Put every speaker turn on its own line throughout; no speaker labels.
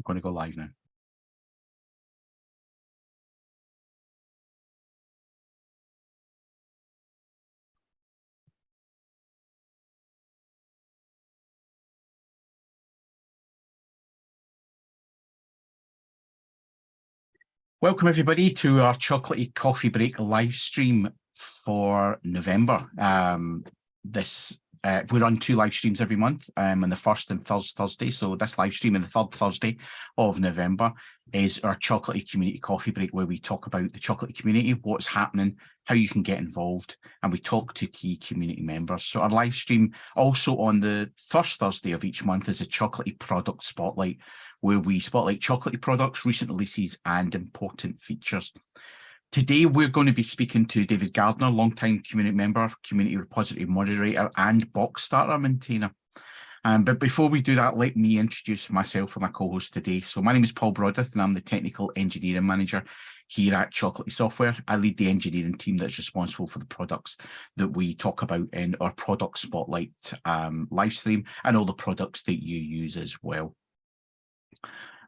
going to go live now. Welcome everybody to our Chocolatey Coffee Break live stream for November. We run 2 live streams every month, on the first and third Thursday. So this live stream on the third Thursday of November is our Chocolatey Community Coffee Break, where we talk about the Chocolatey community, what's happening, how you can get involved, and we talk to key community members. So our live stream also on the first Thursday of each month is a Chocolatey Product Spotlight, where we spotlight chocolatey products, recent releases, and important features. Today, we're going to be speaking to David Gardiner, long-time community member, community repository moderator, and Boxstarter maintainer. But before we do that, let me introduce myself and my co-host today. So my name is Paul Broadith, and I'm the technical engineering manager here at Chocolatey Software. I lead the engineering team that's responsible for the products that we talk about in our product spotlight live stream, and all the products that you use as well.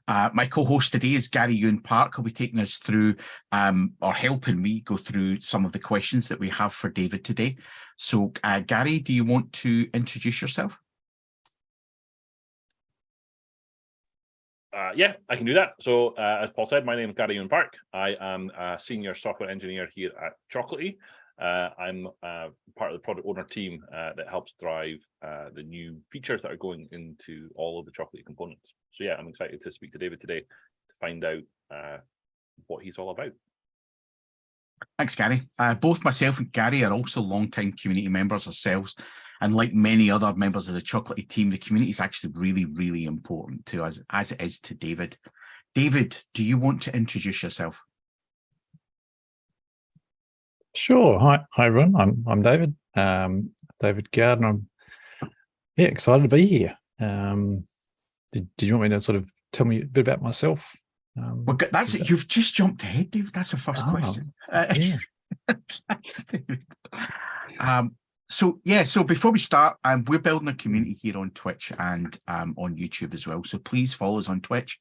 My co-host today is Gary Ewan Park. He'll be taking us through, or helping me go through some of the questions that we have for David today. So, Gary, do you want to introduce yourself?
Yeah, I can do that. So, as Paul said, my name is Gary Ewan Park. I am a senior software engineer here at Chocolatey. I'm part of the product owner team that helps drive the new features that are going into all of the Chocolatey components. So yeah, I'm excited to speak to David today to find out what he's all about.
Thanks, Gary. Both myself and Gary are also long-time community members ourselves. And like many other members of the Chocolatey team, the community is actually really, really important to us, as it is to David. David, do you want to introduce yourself?
Sure. Hi everyone. I'm David. David Gardiner. I'm excited to be here. Did you want me to sort of tell me a bit about myself?
Well, that's it. You've just jumped ahead, David. That's the first question.
Yeah.
Thanks, David. So before we start, we're building a community here on Twitch and on YouTube as well. So please follow us on Twitch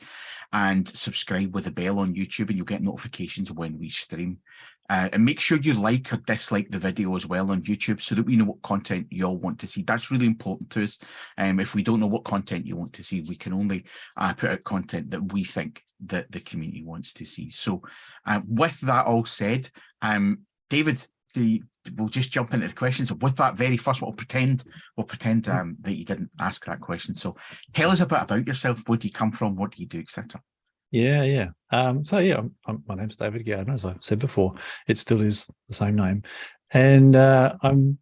and subscribe with a bell on YouTube, and you'll get notifications when we stream. And make sure you like or dislike the video as well on YouTube, so that we know what content you all want to see. That's really important to us. If we don't know what content you want to see, we can only put out content that we think that the community wants to see. So with that all said, David, we'll just jump into the questions. So with that very first one, we'll pretend that you didn't ask that question. So tell us a bit about yourself. Where do you come from? What do you do, etc.?
Yeah. My name's David Gardiner, as I said before. It still is the same name, and I'm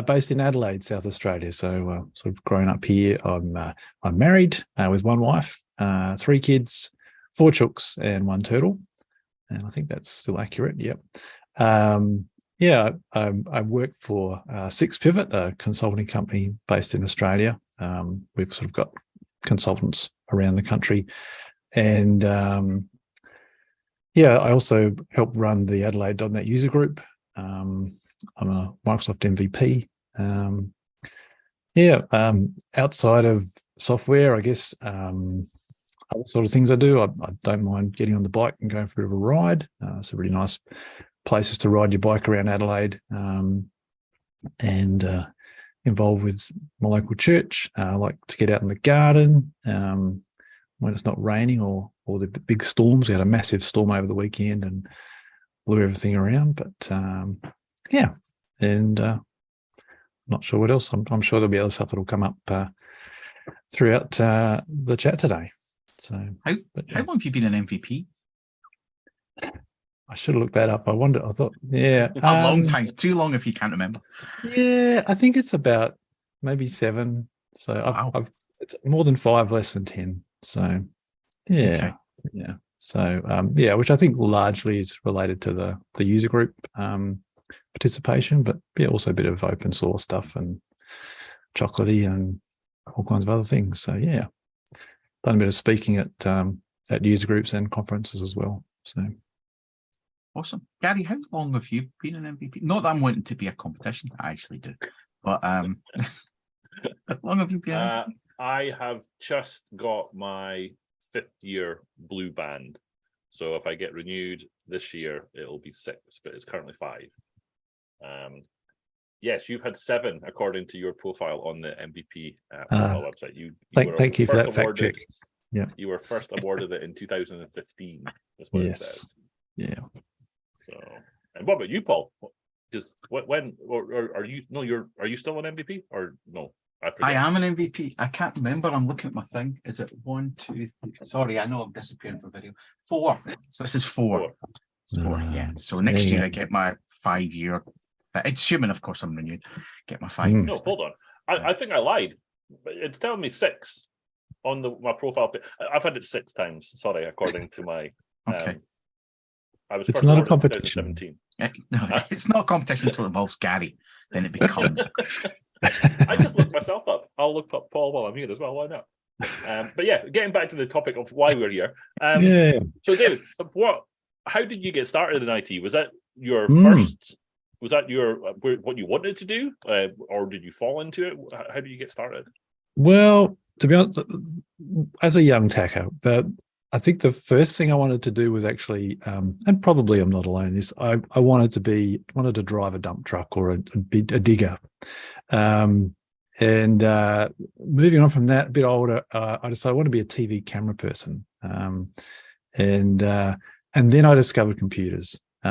based in Adelaide, South Australia. So sort of grown up here. I'm married with one wife, 3 kids, 4 chooks, and 1 turtle, and I think that's still accurate. Yep. I work for Six Pivot, a consulting company based in Australia. We've sort of got consultants around the country. And I also help run the Adelaide.net user group. I'm a Microsoft MVP. Outside of software, I guess, other sort of things I do. I don't mind getting on the bike and going for a bit of a ride. It's a really nice places to ride your bike around Adelaide, and involved with my local church. I like to get out in the garden when it's not raining or the big storms. We had a massive storm over the weekend and blew everything around. But not sure what else. I'm sure there'll be other stuff that'll come up throughout the chat today. So
how long have you been an MVP?
I should have looked that up. I thought, yeah.
A long time. Too long if you can't remember.
Yeah, I think it's about maybe 7. So
wow.
It's more than 5, less than 10. So yeah.
Okay.
Yeah. So which I think largely is related to the user group participation, but also a bit of open source stuff and Chocolatey and all kinds of other things. So yeah. Done a bit of speaking at user groups and conferences as well. So
awesome. Gary, how long have you been an MVP? Not that I'm wanting to be a competition, I actually do. But how long have you been?
I have just got my fifth year blue band. So if I get renewed this year, it'll be 6, but it's currently 5. Yes, you've had 7 according to your profile on the MVP profile website.
Thank you for that fact check. Yeah,
you were first awarded it in 2015. That's what it says.
Yeah.
So, and what about you, Paul? Just when or are you? No, are you still an MVP or no?
I am an MVP. I can't remember. I'm looking at my thing. Is it 1, 2, 3? Sorry, I know I'm disappearing for video. 4. So this is 4. 4. Yeah. So next year I get my 5-year. Assuming, of course, I'm renewed. Get my 5 years.
No, hold on. I think I lied. It's telling me 6 on my profile. I've had it 6 times. Sorry, according to my.
Okay.
I was. It's not a competition.
No, it's not a competition until it involves Gary. Then it becomes.
I just looked myself up. I'll look up Paul while I'm here as well. Why not? But yeah, getting back to the topic of why we're here. So, David, how did you get started in IT? Was that your first? Was that what you wanted to do, or did you fall into it? How did you get started?
Well, to be honest, as a young tacker, I think the first thing I wanted to do was actually, and probably I'm not alone, is I wanted to drive a dump truck or a digger. And moving on from that, a bit older, I decided I want to be a TV camera person. And then I discovered computers. We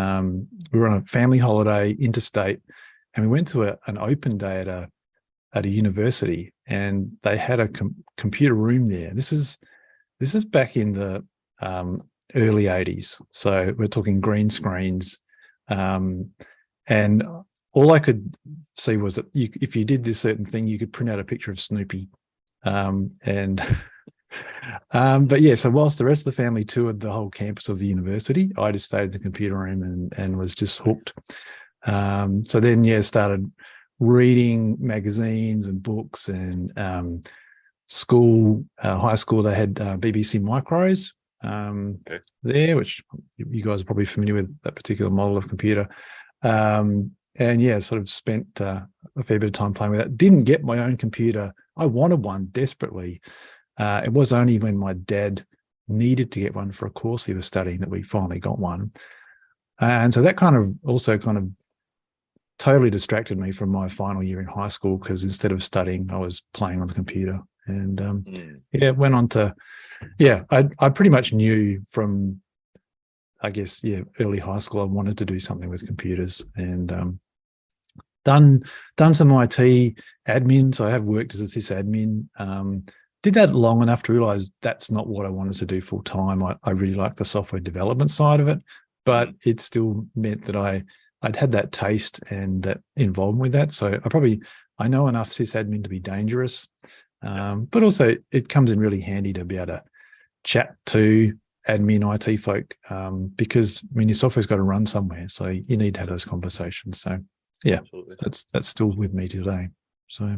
were on a family holiday interstate, and we went to an open day at a university, and they had a computer room there. This is back in the early 80s. So we're talking green screens. And all I could see was that if you did this certain thing, you could print out a picture of Snoopy. But yeah, so whilst the rest of the family toured the whole campus of the university, I just stayed in the computer room and was just hooked. So then, started reading magazines and books, and high school, they had BBC Micros there, which you guys are probably familiar with that particular model of computer. And sort of spent a fair bit of time playing with that. Didn't get my own computer. I wanted one desperately. It was only when my dad needed to get one for a course he was studying that we finally got one. And so that kind of totally distracted me from my final year in high school, because instead of studying, I was playing on the computer. And went on to, I pretty much knew from, I guess, early high school, I wanted to do something with computers, and done some IT admin. So I have worked as a sysadmin. Did that long enough to realize that's not what I wanted to do full time. I really like the software development side of it, but it still meant that I'd had that taste and that involvement with that. So I know enough sysadmin to be dangerous, but also it comes in really handy to be able to chat to admin IT folk, because your software's got to run somewhere, so you need to have those conversations. So that's still with me today. So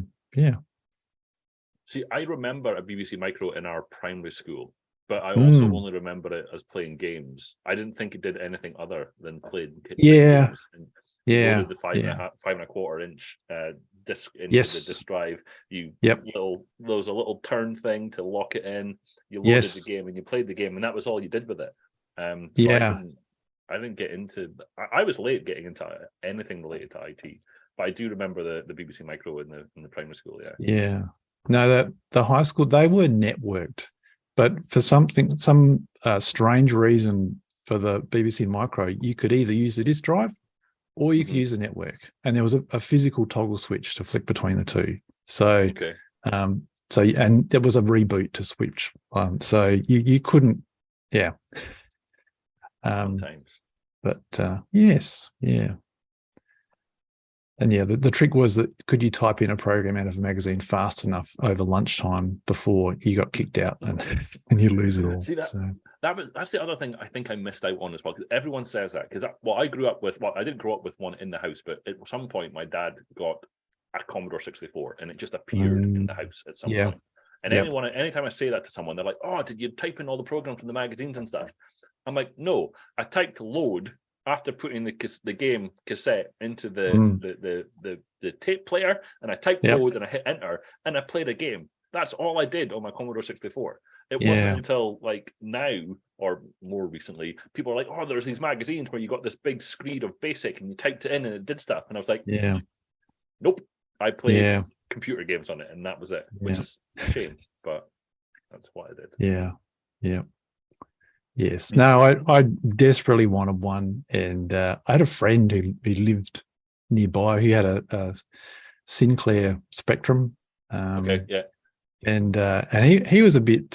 See, I remember a BBC Micro in our primary school, but I also only remember it as playing games. I didn't think it did anything other than playing games. And loaded the 5.25 inch disc into the disk drive. There was a little turn thing to lock it in. You loaded the game and you played the game, and that was all you did with it. I didn't get into. I was late getting into anything related to IT, but I do remember the BBC Micro in the primary school.
No, the high school, they were networked, but for some strange reason, for the BBC Micro, you could either use the disk drive or you could use the network, and there was a physical toggle switch to flick between the two. So, and there was a reboot to switch. So you couldn't,
sometimes.
But and the trick was that could you type in a program out of a magazine fast enough over lunchtime before you got kicked out and you lose it all.
See, that's the other thing I think I missed out on as well, because everyone says that. Because I grew up with, I didn't grow up with one in the house, but at some point my dad got a Commodore 64 and it just appeared in the house at some point. And anytime I say that to someone, they're like, "Oh, did you type in all the programs from the magazines and stuff?" I'm like, "No, I typed load after putting the game cassette into the tape player, and I typed load and I hit enter and I played a game. That's all I did on my Commodore 64. It wasn't until like now or more recently, people are like, oh, there's these magazines where you got this big screen of BASIC and you typed it in and it did stuff. And I was like, nope, I played computer games on it and that was it, which is a shame, but that's what I did.
Yes. No, I desperately wanted one, and I had a friend who lived nearby. He had a Sinclair Spectrum. And he was a bit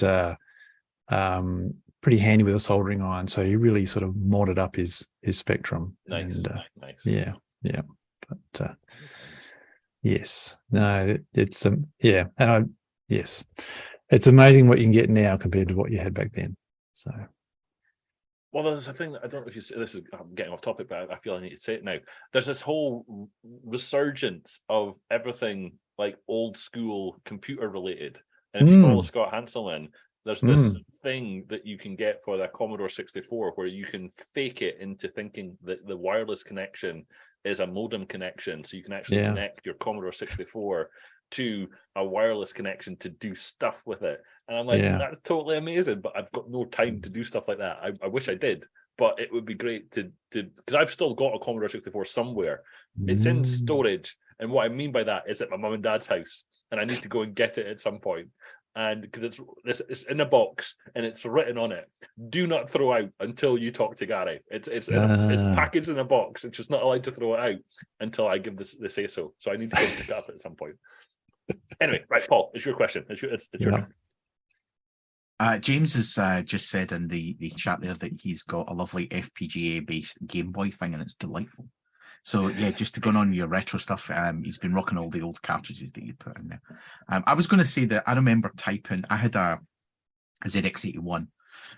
pretty handy with a soldering iron, so he really sort of modded up his Spectrum.
Nice.
Yeah. But yes, no, it's it's amazing what you can get now compared to what you had back then. So.
Well, there's a thing that I don't know if you say, I'm getting off topic, but I feel I need to say it now. There's this whole resurgence of everything like old school computer related. And if you follow Scott Hanselman, there's this thing that you can get for the Commodore 64 where you can fake it into thinking that the wireless connection is a modem connection. So you can actually connect your Commodore 64 to a wireless connection to do stuff with it. And I'm like, that's totally amazing, but I've got no time to do stuff like that. I wish I did, but it would be great to because I've still got a Commodore 64 somewhere. It's in storage. And what I mean by that is at my mum and dad's house, and I need to go and get it at some point. And because it's in a box and it's written on it, do not throw out until you talk to Gary. It's packaged in a box. It's just not allowed to throw it out until I give the say so. So I need to go and pick it up at some point. Anyway, right, Paul, it's your question. It's your turn.
James has just said in the chat there that he's got a lovely FPGA-based Game Boy thing, and it's delightful. So yeah, just to go on your retro stuff, he's been rocking all the old cartridges that you put in there. I was going to say that I remember typing. I had a ZX81,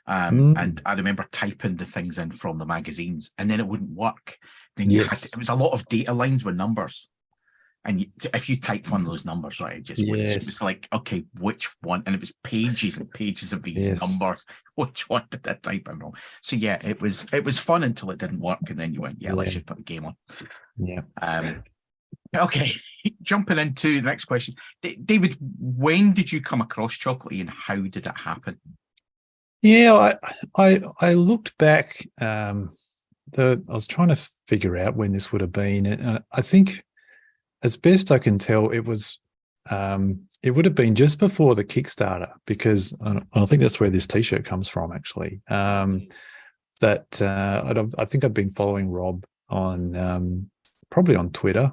and I remember typing the things in from the magazines, and then it wouldn't work. Then you had to, it was a lot of data lines with numbers. And if you type one of those numbers, right, it was like, okay, which one? And it was pages and pages of these numbers. Which one did I type in wrong? So yeah, it was fun until it didn't work, and then you went, let's just put a game on. Okay, jumping into the next question, David, when did you come across Chocolatey, and how did it happen?
Yeah, I looked back. I was trying to figure out when this would have been, and I think, as best I can tell, it would have been just before the Kickstarter, because I think that's where this T-shirt comes from, actually. I think I've been following Rob on probably on Twitter,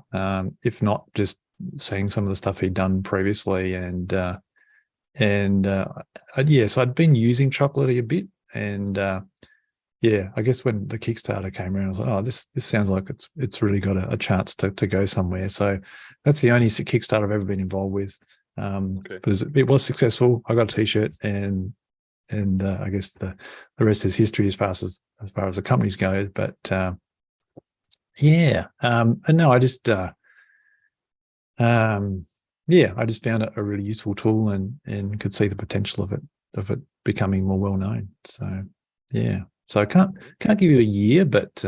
if not just seeing some of the stuff he'd done previously, so I'd been using Chocolatey a bit, and I guess when the Kickstarter came around, I was like, oh, this sounds like it's really got a chance to go somewhere. So that's the only Kickstarter I've ever been involved with. But it was successful. I got a T-shirt, and I guess the rest is history as far as the companies go. But and no, I just I just found it a really useful tool, and could see the potential of it becoming more well known. So yeah. So I can't give you a year, but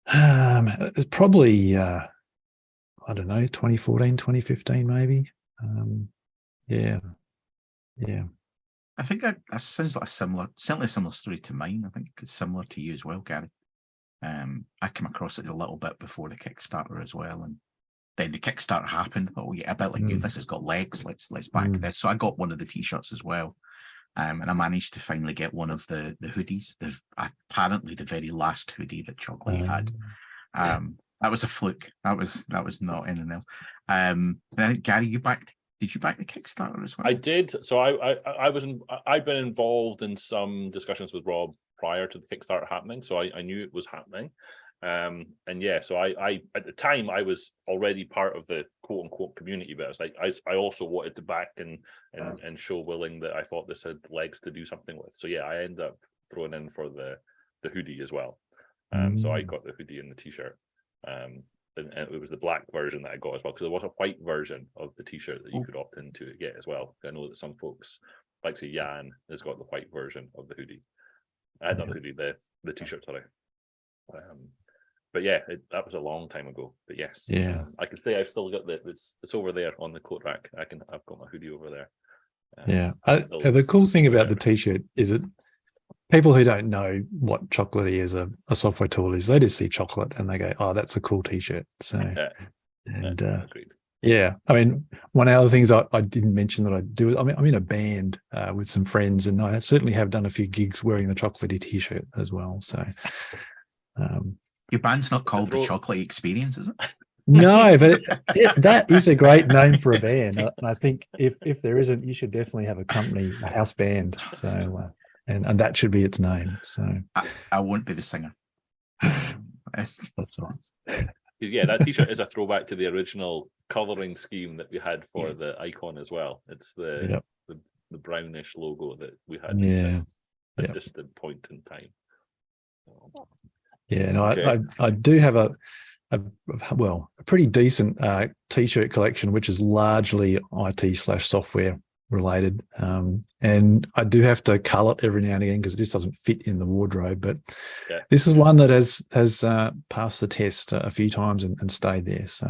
it's probably I don't know, 2014, 2015 maybe.
I think that sounds like certainly a similar story to mine. I think it's similar to you as well, Gary. I came across it a little bit before the Kickstarter as well, and then the Kickstarter happened. Oh yeah, a bit like you. This has got legs. Let's back this. So I got one of the T-shirts as well. And I managed to finally get one of the hoodies, apparently the very last hoodie that Chocolatey had. That was a fluke. That was not anything else. I think, Gary, did you back the Kickstarter as well?
I did. So I'd been involved in some discussions with Rob prior to the Kickstarter happening, so I knew it was happening. So I at the time I was already part of the quote unquote community, but I was like, I also wanted to back and show willing that I thought this had legs to do something with. So yeah, I ended up throwing in for the hoodie as well. So I got the hoodie and the T-shirt. And it was the black version that I got as well, because there was a white version of the T-shirt that you could opt in to get as well. I know that some folks, like say Jan, has got the white version of the hoodie. Not the hoodie, the T-shirt, sorry. But yeah, that was a long time ago. But yes, I can say I've still got it's over there on the coat rack. I've got my hoodie over there.
Yeah. The cool thing about the T-shirt is that people who don't know what Chocolatey as a software tool is, they just see chocolate and they go, "Oh, that's a cool T-shirt." So,
agreed.
Yeah, I mean, one of the things I didn't mention that I do, I'm in a band with some friends, and I certainly have done a few gigs wearing the Chocolatey T-shirt as well. So,
your band's not called the Chocolatey Experience, is it?
No, but that is a great name for a band, and I think if there isn't, you should definitely have a house band. So, and that should be its name. So,
I won't be the singer.
That's right.
Yeah, that T-shirt is a throwback to the original colouring scheme that we had for the icon as well. It's the brownish logo that we had at a distant point in time.
Yeah, no, okay. I do have a pretty decent T-shirt collection, which is largely IT/software related, and I do have to cull it every now and again because it just doesn't fit in the wardrobe. But this is one that has passed the test a few times and stayed there. So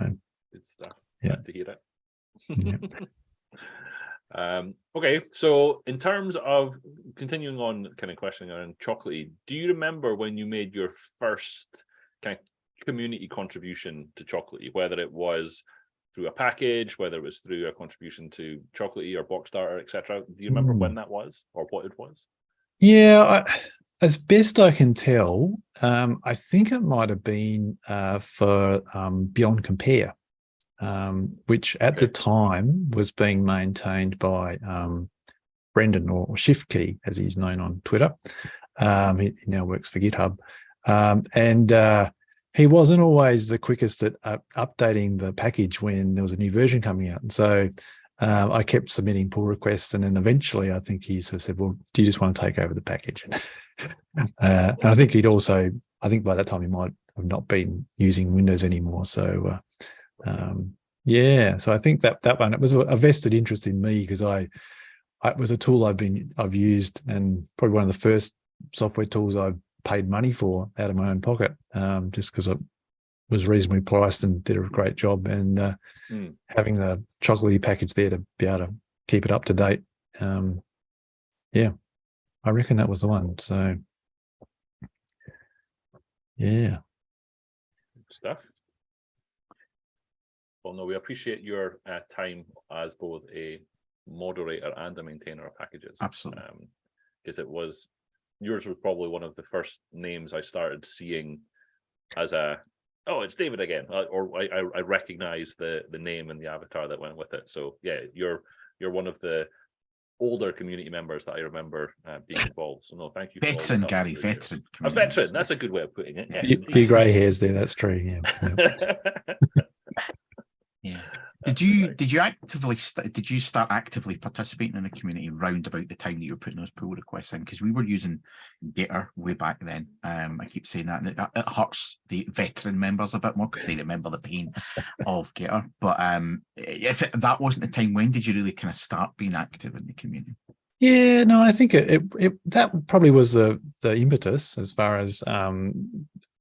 good stuff. Glad to hear it. Okay, so in terms of continuing on, kind of questioning around Chocolatey, do you remember when you made your first kind of community contribution to Chocolatey, whether it was through a package, whether it was through a contribution to Chocolatey or Boxstarter, etc.? Do you remember when that was or what it was?
Yeah, as best I can tell, I think it might have been for Beyond Compare, which at the time was being maintained by Brendan, or ShiftKey, as he's known on Twitter. He now works for GitHub. And he wasn't always the quickest at updating the package when there was a new version coming out. And so I kept submitting pull requests, and then eventually I think he sort of said, "Well, do you just want to take over the package?" And I think I think by that time he might have not been using Windows anymore. So so I think that one, it was a vested interest in me because it was a tool I've used, and probably one of the first software tools I've paid money for out of my own pocket, just because it was reasonably priced and did a great job. And having the Chocolatey package there to be able to keep it up to date, I reckon that was the one. So, yeah.
Good stuff. Well, no, we appreciate your time as both a moderator and a maintainer of packages.
Absolutely.
Because yours was probably one of the first names I started seeing as it's David again, or I recognize the name and the avatar that went with it. So yeah, you're one of the older community members that I remember being involved. So no, thank you.
Veteran, Gary, veteran.
A veteran. That's a good way of putting it. Yes.
A few grey hairs there. That's true. Yeah.
Yeah. Did you start actively participating in the community round about the time that you were putting those pull requests in? Because we were using Gator way back then. I keep saying that, and it hurts the veteran members a bit more because they remember the pain of Gator. But if that wasn't the time, when did you really kind of start being active in the community?
Yeah, no, I think that probably was the impetus as far as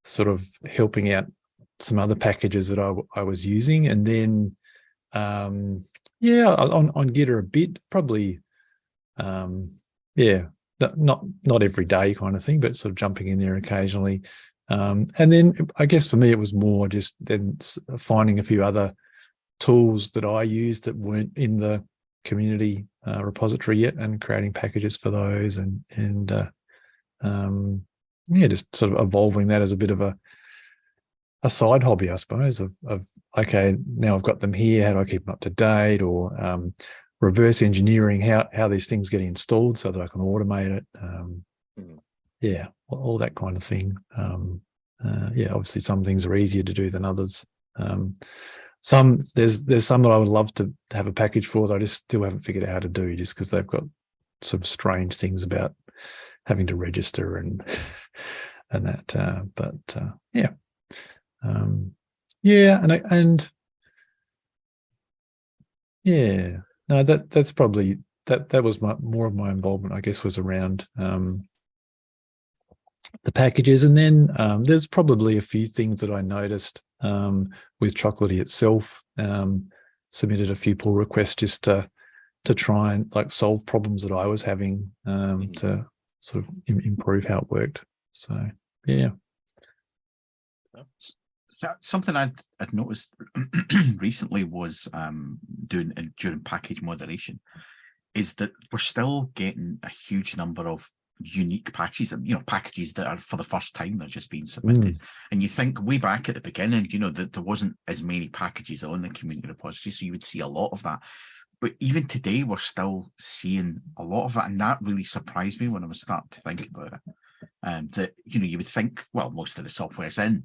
sort of helping out some other packages that I was using, and then on Gitter a bit, probably not every day kind of thing, but sort of jumping in there occasionally, and then I guess for me it was more just then finding a few other tools that I used that weren't in the community repository yet, and creating packages for those, and just sort of evolving that as a bit of a side hobby, I suppose, of okay, now I've got them here, how do I keep them up to date, or reverse engineering how these things get installed so that I can automate it. All that kind of thing. Obviously some things are easier to do than others. There's some that I would love to have a package for that I just still haven't figured out how to do, just because they've got sort of strange things about having to register and that. That's probably that was more of my involvement, I guess, was around the packages. And then there's probably a few things that I noticed with Chocolatey itself. Submitted a few pull requests just to to try and like solve problems that I was having to sort of improve how it worked. So yeah.
Something I'd noticed recently was during package moderation is that we're still getting a huge number of unique patches, packages that are for the first time, they're just being submitted. And you think way back at the beginning, that there wasn't as many packages on the community repository, so you would see a lot of that. But even today, we're still seeing a lot of that, and that really surprised me when I was starting to think about it. That you would think, well, most of the software's in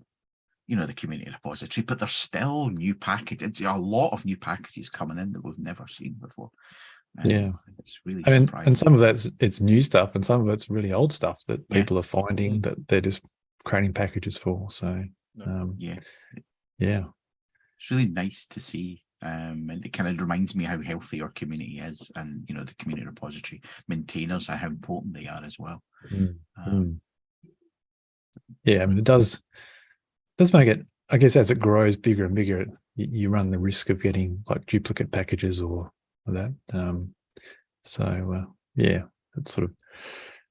the community repository, but there's still new packages, a lot of new packages coming in that we've never seen before.
Yeah,
it's really
surprising. And some of it's new stuff, and some of it's really old stuff that people are finding that they're just creating packages for. So
yeah,
it's
really nice to see. And it kind of reminds me how healthy our community is, and the community repository maintainers and how important they are as well.
Yeah, I mean, it does make it, I guess, as it grows bigger and bigger, you run the risk of getting like duplicate packages or that. It sort of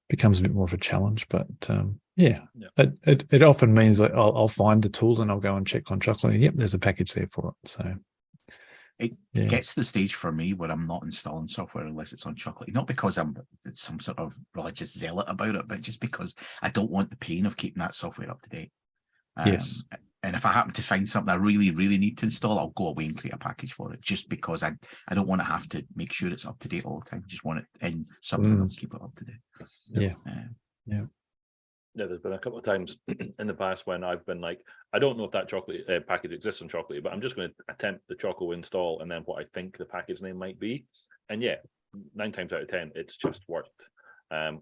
becomes a bit more of a challenge, but it often means that I'll find the tools and I'll go and check on Chocolatey. Yep, there's a package there for it. So
it gets to the stage for me where I'm not installing software unless it's on Chocolatey, not because I'm some sort of religious zealot about it, but just because I don't want the pain of keeping that software up to date.
Yes.
And if I happen to find something I really, really need to install, I'll go away and create a package for it, just because I don't want to have to make sure it's up to date all the time. I just want it in something that'll keep it up to date.
Yeah,
there's been a couple of times in the past when I've been like, I don't know if that Chocolatey package exists on Chocolatey, but I'm just going to attempt the Choco install and then what I think the package name might be. And 9 times out of 10, it's just worked.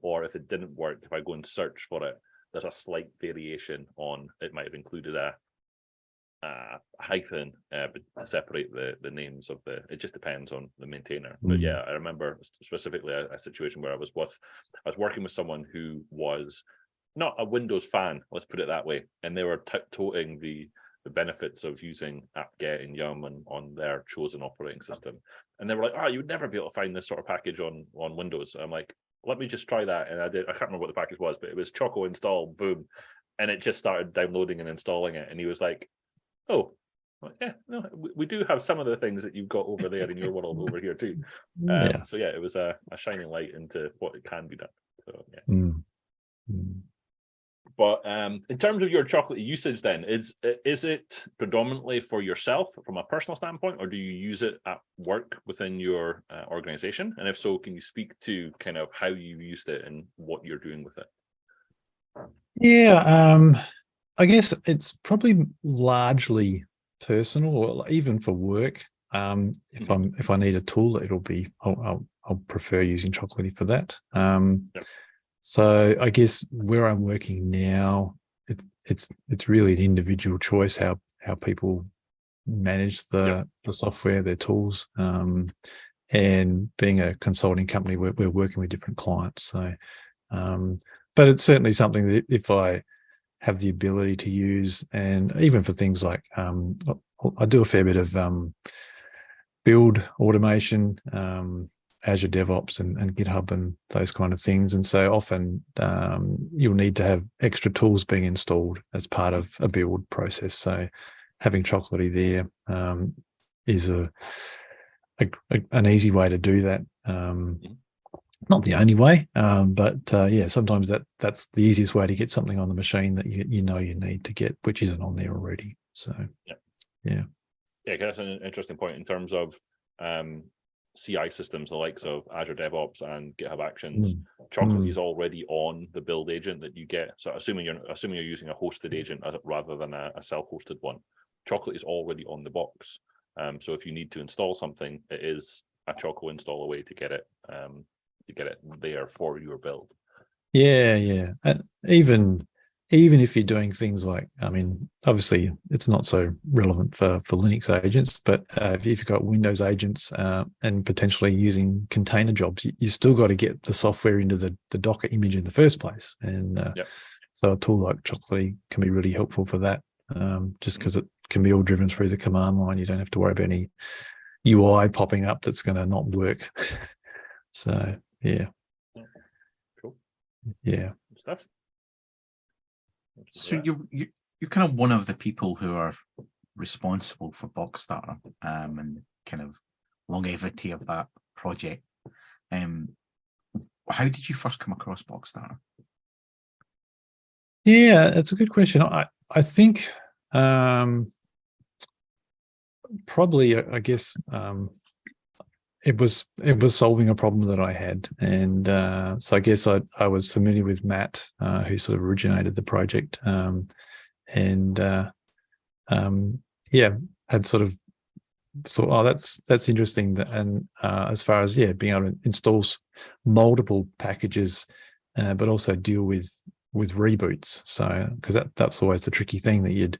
Or if it didn't work, if I go and search for it, there's a slight variation on, it might have included a hyphen but to separate the names of it just depends on the maintainer. But I remember specifically a situation where I was working with someone who was not a Windows fan, let's put it that way, and they were touting the benefits of using apt-get and yum on their chosen operating system, and they were like, you would never be able to find this sort of package on Windows. I'm like, let me just try that. And I can't remember what the package was, but it was Choco install, boom, and it just started downloading and installing it. And he was like, oh, no, we do have some of the things that you've got over there in your world over here too. So it was a shining light into what it can be done. So But in terms of your Chocolatey usage, then is it predominantly for yourself from a personal standpoint, or do you use it at work within your organization? And if so, can you speak to kind of how you used it and what you're doing with it?
I guess it's probably largely personal, or even for work. If I need a tool, I'll prefer using Chocolatey for that. So I guess where I'm working now, it's really an individual choice how people manage the software, their tools, and being a consulting company, we're working with different clients. So, but it's certainly something that if I have the ability to use, and even for things like I do a fair bit of build automation, Azure DevOps and GitHub and those kind of things. And so often you'll need to have extra tools being installed as part of a build process. So having Chocolatey there is an easy way to do that. Not the only way, but sometimes that's the easiest way to get something on the machine that you need to get, which isn't on there already. So
that's an interesting point in terms of CI systems, the likes of Azure DevOps and GitHub Actions. Chocolatey is already on the build agent that you get. So assuming you're using a hosted agent rather than a self-hosted one, Chocolatey is already on the box. So if you need to install something, it is a Choco install away to get it there for your build.
And even if you're doing things like, I mean, obviously it's not so relevant for Linux agents, but if you've got Windows agents and potentially using container jobs, you still got to get the software into the Docker image in the first place. And so a tool like Chocolatey can be really helpful for that, just because it can be all driven through the command line. You don't have to worry about any UI popping up that's going to not work. So yeah.
Cool.
Yeah.
Good stuff.
So you're kind of one of the people who are responsible for Boxstarter and kind of longevity of that project. How did you first come across Boxstarter?
Yeah, it's a good question. I think probably, I guess, it was solving a problem that I had, and so I guess I was familiar with Matt, who sort of originated the project, and yeah, had sort of thought, oh, that's interesting, and as far as being able to install multiple packages, but also deal with reboots. So because that's always the tricky thing, that you'd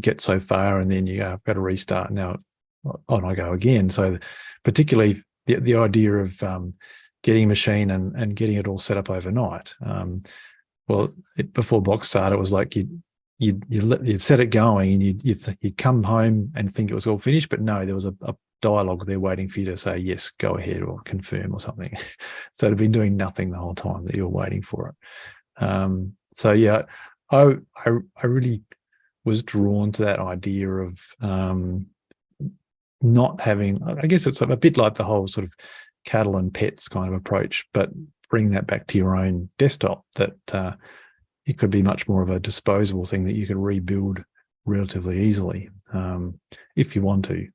get so far and then you go, I've got to restart now. On I go again. So particularly the idea of getting a machine and getting it all set up overnight. Before Boxstarter, it was like you'd set it going and you'd come home and think it was all finished, but no, there was a dialogue there waiting for you to say yes, go ahead, or confirm or something. So it'd been doing nothing the whole time that you were waiting for it. So yeah, I really was drawn to that idea of not having, I guess it's a bit like the whole sort of cattle and pets kind of approach, but bring that back to your own desktop, that it could be much more of a disposable thing that you can rebuild relatively easily if you want to.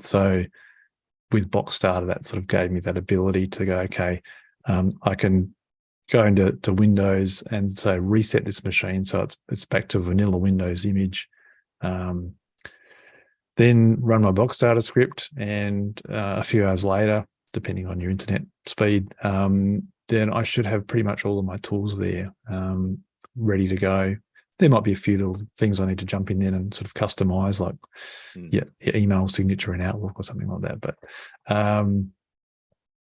So with Boxstarter, that sort of gave me that ability to go, okay, I can go into Windows and say reset this machine so it's back to a vanilla Windows image. Then run my Boxstarter script, and a few hours later, depending on your internet speed, then I should have pretty much all of my tools there ready to go. There might be a few little things I need to jump in then and sort of customize, like your email signature in Outlook or something like that. But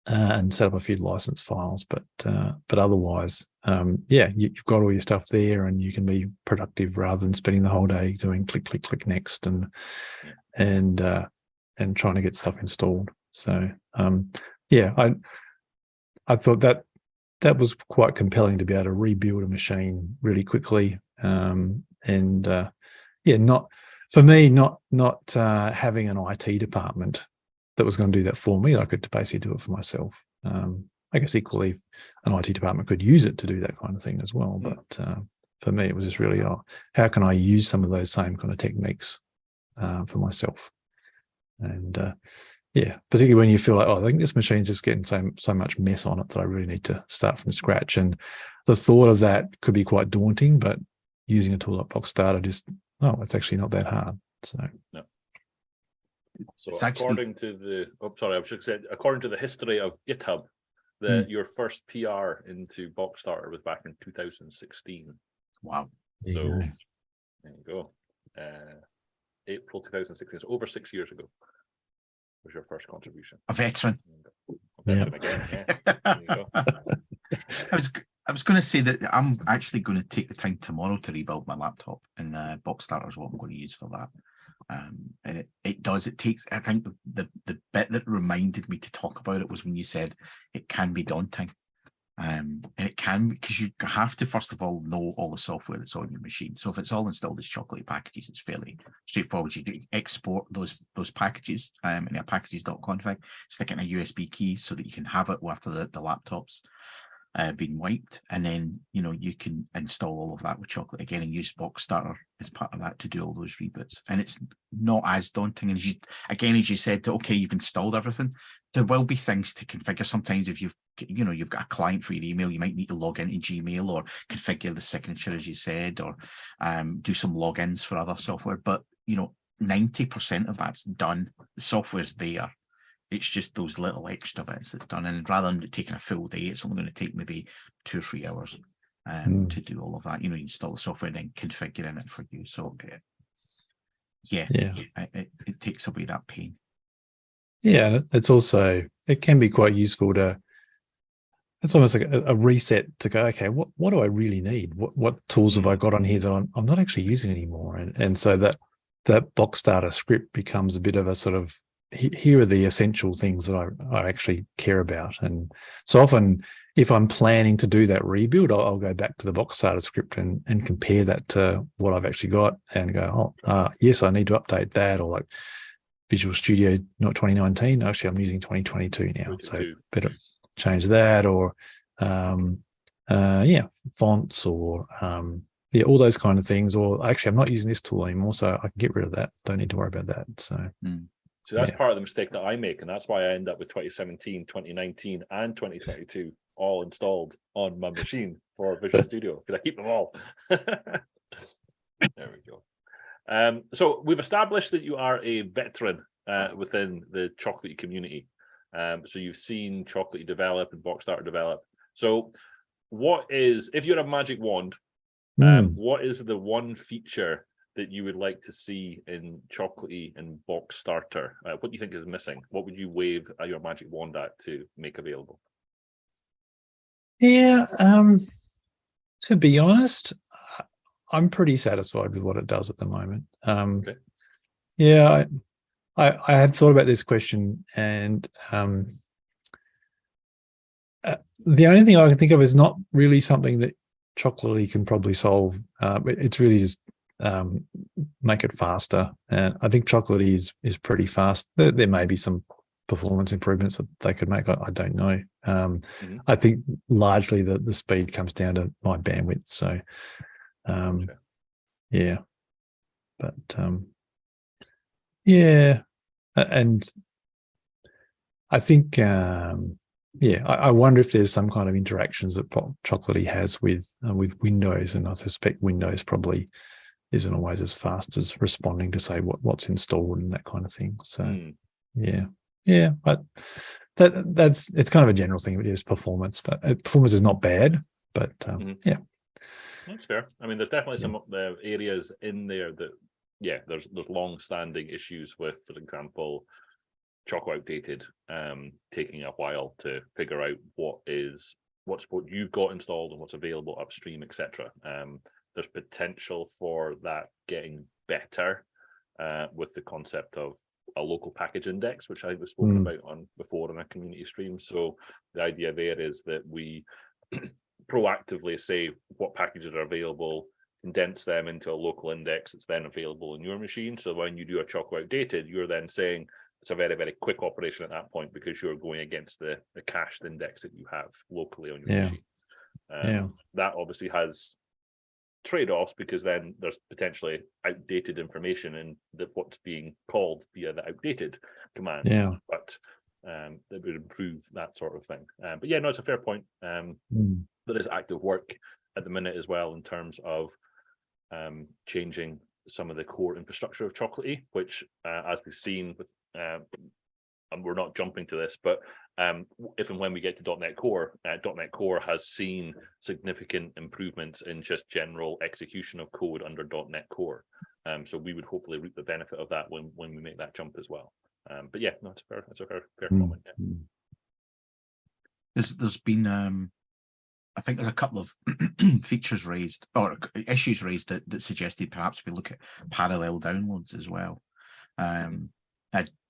and set up a few license files, but otherwise, you've got all your stuff there, and you can be productive rather than spending the whole day doing click, click, click next and trying to get stuff installed. So I thought that was quite compelling, to be able to rebuild a machine really quickly, not for me, not having an IT department that was going to do that for me. I could basically do it for myself. I guess equally, an IT department could use it to do that kind of thing as well. But for me, it was just really, how can I use some of those same kind of techniques for myself? And particularly when you feel like, I think this machine's just getting so much mess on it that I really need to start from scratch. And the thought of that could be quite daunting, but using a tool like Boxstarter, it's actually not that hard. So
no. So according to the history of GitHub, your first PR into Boxstarter was back in 2016.
Wow.
So there you go. April 2016, so over 6 years ago, was your first contribution.
A veteran.
Again, yeah. There you go.
I was going to say that I'm actually going to take the time tomorrow to rebuild my laptop, and Boxstarter is what I'm going to use for that. And it takes, I think the bit that reminded me to talk about it was when you said it can be daunting. And it can, because you have to, first of all, know all the software that's on your machine. So if it's all installed as Chocolatey packages, it's fairly straightforward. You export those packages in a packages.config, stick it in a USB key so that you can have it after the laptop's been wiped, and then you can install all of that with Chocolatey again and use Boxstarter as part of that to do all those reboots. And it's not as daunting. And as you said, okay, you've installed everything. There will be things to configure. Sometimes if you've got a client for your email, you might need to log into Gmail or configure the signature, as you said, or do some logins for other software. But 90% of that's done. The software's there. It's just those little extra bits that's done. And rather than taking a full day, it's only going to take maybe 2 or 3 hours to do all of that. You install the software and then configuring it for you. So it takes away that pain.
Yeah, it's also, it can be quite useful it's almost like a reset to go, okay, what do I really need? What tools have I got on here that I'm not actually using anymore? And so that Boxstarter script becomes a bit of a sort of here are the essential things that I actually care about. And so often, if I'm planning to do that rebuild, I'll go back to the Boxstarter script and compare that to what I've actually got and go, yes, I need to update that, or like Visual Studio, not 2019. Actually, I'm using 2022 now, so better change that, or fonts, or all those kind of things. Or actually, I'm not using this tool anymore, so I can get rid of that. Don't need to worry about that. So.
So that's part of the mistake that I make, and that's why I end up with 2017, 2019, and 2022 all installed on my machine for Visual Studio, because I keep them all. There we go. So we've established that you are a veteran within the Chocolatey community. So you've seen Chocolatey develop and Boxstarter develop. So what is, if you had a magic wand, what is the one feature that you would like to see in Chocolatey and Boxstarter? What do you think is missing? What would you wave your magic wand at to make available?
Yeah, to be honest, I'm pretty satisfied with what it does at the moment.
Okay.
Yeah, I had thought about this question, and the only thing I can think of is not really something that Chocolatey can probably solve. It's really just make it faster, and I think Chocolatey is pretty fast. There may be some performance improvements that they could make. I don't know. I think largely the speed comes down to my bandwidth. So, yeah, but yeah, and I think I wonder if there's some kind of interactions that Chocolatey has with Windows, and I suspect Windows probably isn't always as fast as responding to say what's installed and that kind of thing. So yeah, but it's kind of a general thing. It is performance, but performance is not bad. But yeah,
that's fair. I mean, there's definitely some areas in there that there's long-standing issues with, for example, Choco outdated, taking a while to figure out what support you've got installed and what's available upstream, etc. There's potential for that getting better with the concept of a local package index, which I was spoken about before in a community stream. So the idea there is that we proactively say what packages are available, condense them into a local index that's then available in your machine. So when you do a Choco outdated, you're then saying it's a very, very quick operation at that point, because you're going against the cached index that you have locally on your machine. That obviously has trade-offs, because then there's potentially outdated information in what's being called via the outdated command. But that would improve that sort of thing. But yeah, no, it's a fair point. There is active work at the minute as well in terms of changing some of the core infrastructure of Chocolatey, which as we've seen with and we're not jumping to this, but if and when we get to .NET Core has seen significant improvements in just general execution of code under .NET Core. So we would hopefully reap the benefit of that when we make that jump as well. But yeah, no, it's a fair comment.
There's been I think there's a couple of features raised or issues raised that suggested perhaps we look at parallel downloads as well. I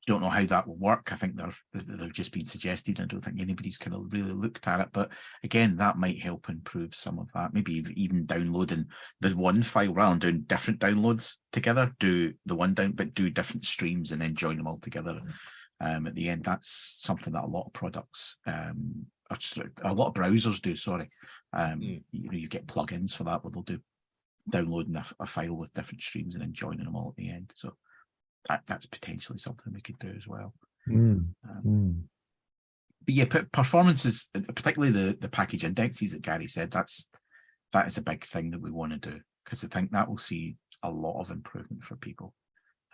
don't know how that will work. I think they've just been suggested. I don't think anybody's kind of really looked at it, but again, that might help improve some of that. Maybe even downloading the one file rather than doing different downloads together. Do the one down, but do different streams and then join them all together. At the end, that's something that a lot of products, a lot of browsers do. Sorry, you get plugins for that where they'll do downloading a file with different streams and then joining them all at the end. So that's potentially something we could do as well. But yeah, performance is, particularly the package indexes that Gary said, that is a big thing that we want to do, because I think that will see a lot of improvement for people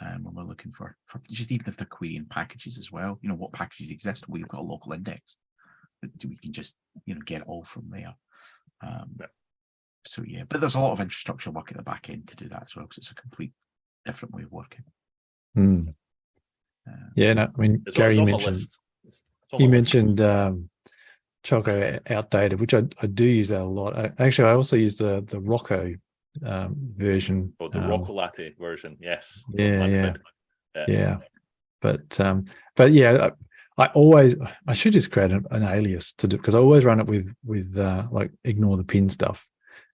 when we're looking for just even if they're querying packages as well. What packages exist? We've got a local index, but we can just get it all from there. So yeah, but there's a lot of infrastructure work at the back end to do that as well, because it's a complete different way of working.
Yeah, no, I mean, Gary, you mentioned Choco outdated, which I do use that a lot. Actually, I also use the Rocco version.
Oh, the Chocolatey version, yes.
Yeah. but yeah, I should just create an alias to do, because I always run it with like ignore the pin stuff,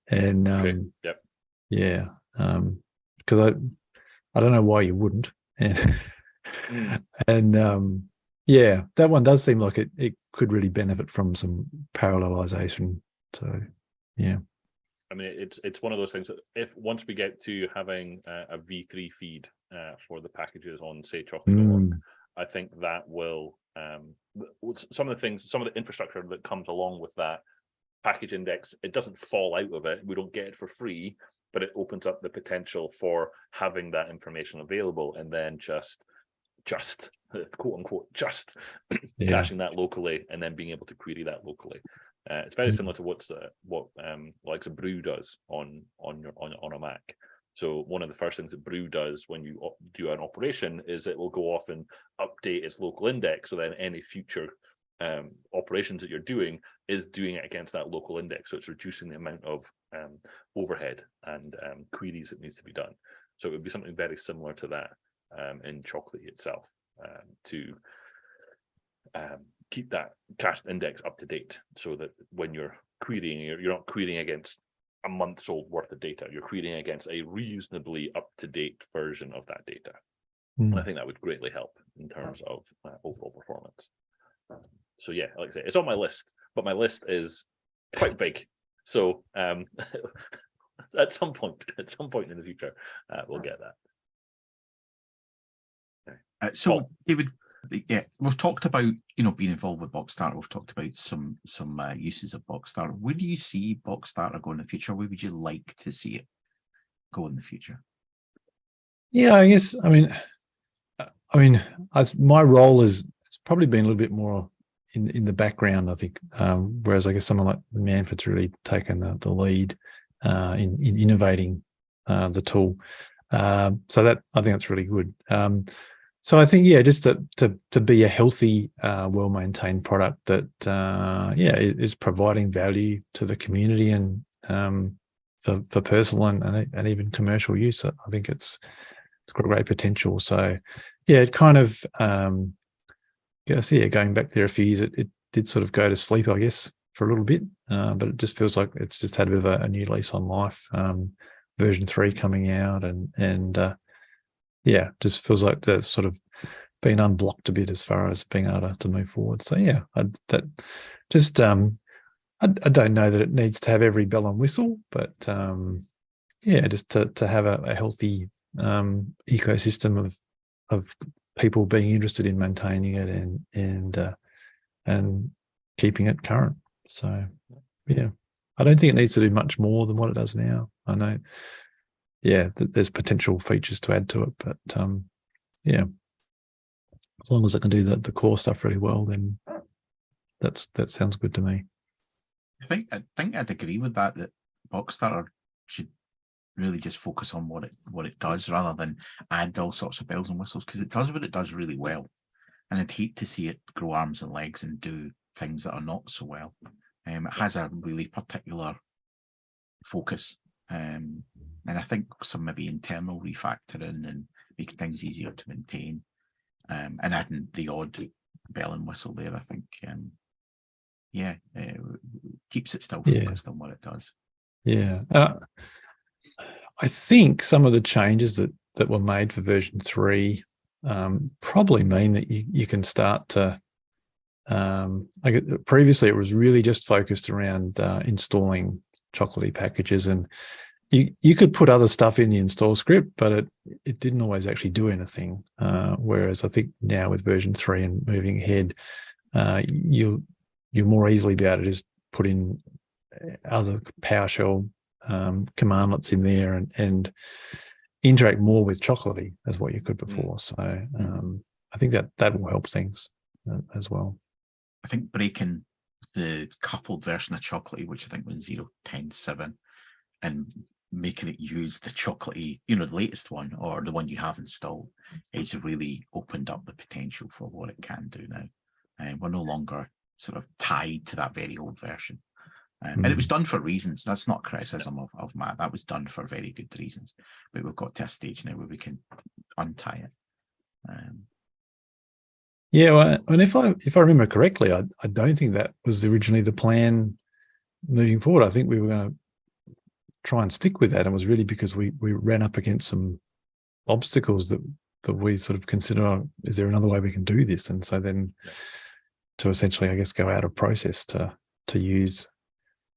and
Yep.
yeah, because I don't know why you wouldn't, and and yeah, that one does seem like it could really benefit from some parallelization. So yeah.
I mean, it's one of those things that if once we get to having a V3 feed for the packages on, say, Chocolate.org, I think that will some of the infrastructure that comes along with that package index, it doesn't fall out of it. We don't get it for free, but it opens up the potential for having that information available, and then just quote unquote caching that locally and then being able to query that locally. It's very similar to what like Brew does on a Mac. So one of the first things that Brew does when you do an operation is it will go off and update its local index. So then any future operations that you're doing is doing it against that local index. So it's reducing the amount of overhead and queries that needs to be done. So it would be something very similar to that in Chocolatey itself, to keep that cached index up to date, so that when you're querying, you're not querying against a month's old worth of data. You're querying against a reasonably up-to-date version of that data. And I think that would greatly help in terms of overall performance. So yeah, like I say, it's on my list, but my list is quite big. So at some point in the future, we'll get that.
So Paul. David, yeah, we've talked about being involved with Boxstarter. We've talked about some uses of Boxstarter. Where do you see Boxstarter go in the future? Where would you like to see it go in the future?
Yeah, I guess. I mean, my role is it's probably been a little bit more in the background, I think. Whereas I guess someone like Manfred's really taken the lead in innovating the tool. So that I think that's really good. So I think, yeah, just to be a healthy, well-maintained product that, is providing value to the community and for personal and even commercial use. I think it's got great potential. So, yeah, it kind of, going back there a few years, it did sort of go to sleep, I guess, for a little bit, but it just feels like it's just had a bit of a new lease on life. Version 3 coming out and just feels like that's sort of been unblocked a bit as far as being able to move forward. So yeah, I don't know that it needs to have every bell and whistle, but just to have a healthy ecosystem of people being interested in maintaining it and keeping it current. So yeah, I don't think it needs to do much more than what it does now. I know. Yeah, there's potential features to add to it, but as long as it can do the core stuff really well, then that sounds good to me.
I think I'd agree with that Boxstarter should really just focus on what it does rather than add all sorts of bells and whistles, because it does what it does really well, and I'd hate to see it grow arms and legs and do things that are not so well. It has a really particular focus. And I think some maybe internal refactoring and making things easier to maintain, and adding the odd bell and whistle there, I think, keeps it still focused on what it does.
Yeah. I think some of the changes that were made for version 3 probably mean that you can start to, previously it was really just focused around installing Chocolatey packages, and you could put other stuff in the install script, but it didn't always actually do anything. Whereas I think now with version 3 and moving ahead, you'll more easily be able to just put in other PowerShell commandlets in there and interact more with Chocolatey as what you could before. So I think that will help things as well.
I think breaking the coupled version of Chocolatey, which I think was 0.10.7, and making it use the Chocolatey, the latest one or the one you have installed, has really opened up the potential for what it can do now. And we're no longer sort of tied to that very old version. And it was done for reasons. That's not criticism of Matt. That was done for very good reasons. But we've got to a stage now where we can untie it.
Yeah, well, and if I remember correctly, I don't think that was originally the plan moving forward. I think we were going to try and stick with that. It was really because we ran up against some obstacles that we sort of consider, oh, is there another way we can do this? And so then to essentially, I guess, go out of process to use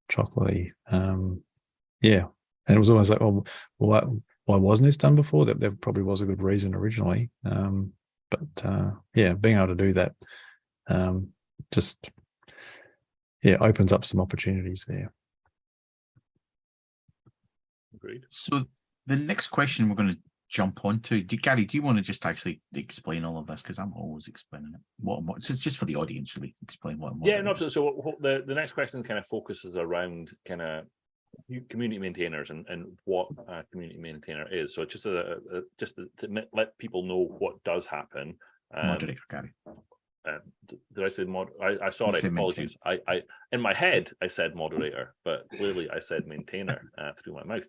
Chocolatey. Yeah. And it was almost like, well, why wasn't this done before? There probably was a good reason originally. Yeah, being able to do that just opens up some opportunities there.
Agreed.
So the next question we're going to jump onto, Gary, do you want to just actually explain all of this? Because I'm always explaining it. So it's just for the audience, really. Explain what.
Yeah, no. So the next question kind of focuses around kind of community maintainers and what a community maintainer is. So just to let people know what does happen.
Moderator, Gary.
Did I say mod? I sorry, apologies. I in my head I said moderator, but clearly I said maintainer through my mouth.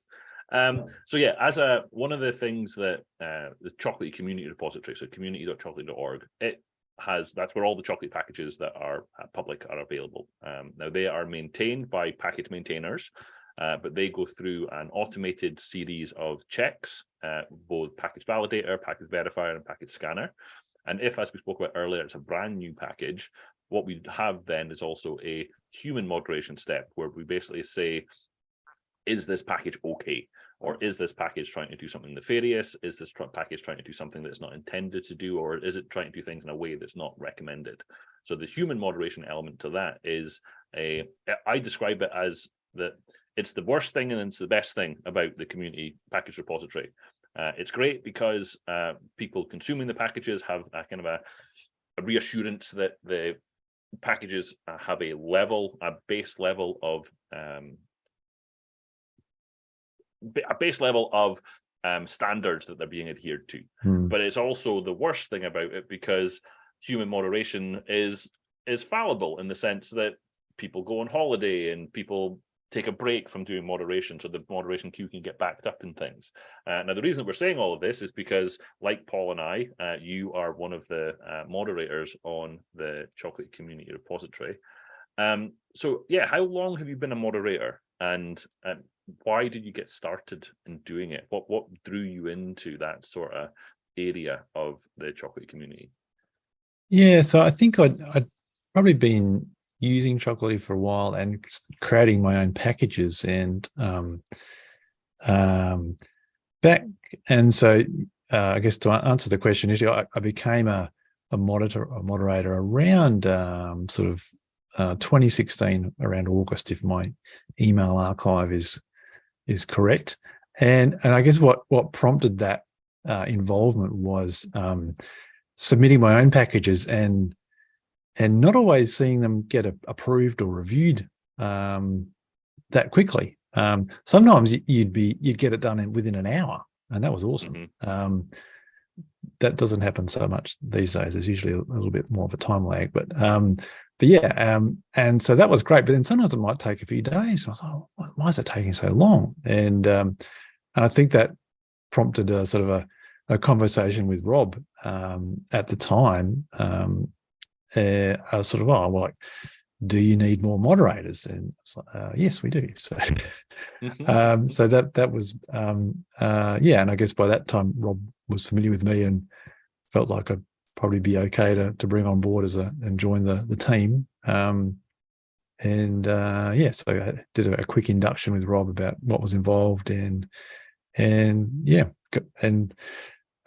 So yeah, as one of the things that the Chocolatey Community Repository, so community.chocolatey.org, that's where all the Chocolatey packages that are public are available. Now they are maintained by package maintainers, but they go through an automated series of checks, both package validator, package verifier, and package scanner. And if, as we spoke about earlier, it's a brand new package, what we have then is also a human moderation step where we basically say, is this package okay? Or is this package trying to do something nefarious? Is this package trying to do something that's not intended to do? Or is it trying to do things in a way that's not recommended? So the human moderation element to that is I describe it as that it's the worst thing and it's the best thing about the community package repository. It's great because people consuming the packages have a kind of a reassurance that the packages have a base level of standards that they're being adhered to. But it's also the worst thing about it because human moderation is fallible in the sense that people go on holiday and people take a break from doing moderation, so the moderation queue can get backed up in things. Now, the reason that we're saying all of this is because, like Paul and I, you are one of the moderators on the Chocolatey Community Repository. So, yeah, how long have you been a moderator, and why did you get started in doing it? What drew you into that sort of area of the Chocolatey community?
Yeah, so I think I'd probably been using Chocolatey for a while and creating my own packages and I guess to answer the question, I became a moderator around sort of 2016, around August, if my email archive is correct. And I guess what prompted that involvement was submitting my own packages and not always seeing them get approved or reviewed that quickly. Sometimes you'd get it done within an hour, and that was awesome. That doesn't happen so much these days. There's usually a little bit more of a time lag, but yeah, and so that was great. But then sometimes it might take a few days. I was like, why is it taking so long? And I think that prompted a sort of a conversation with Rob at the time. I was sort of, do you need more moderators? And it's like, yes, we do. So, so that was, yeah. And I guess by that time, Rob was familiar with me and felt like I'd probably be okay to bring on board and join the team. Yeah, so I did a quick induction with Rob about what was involved and yeah, and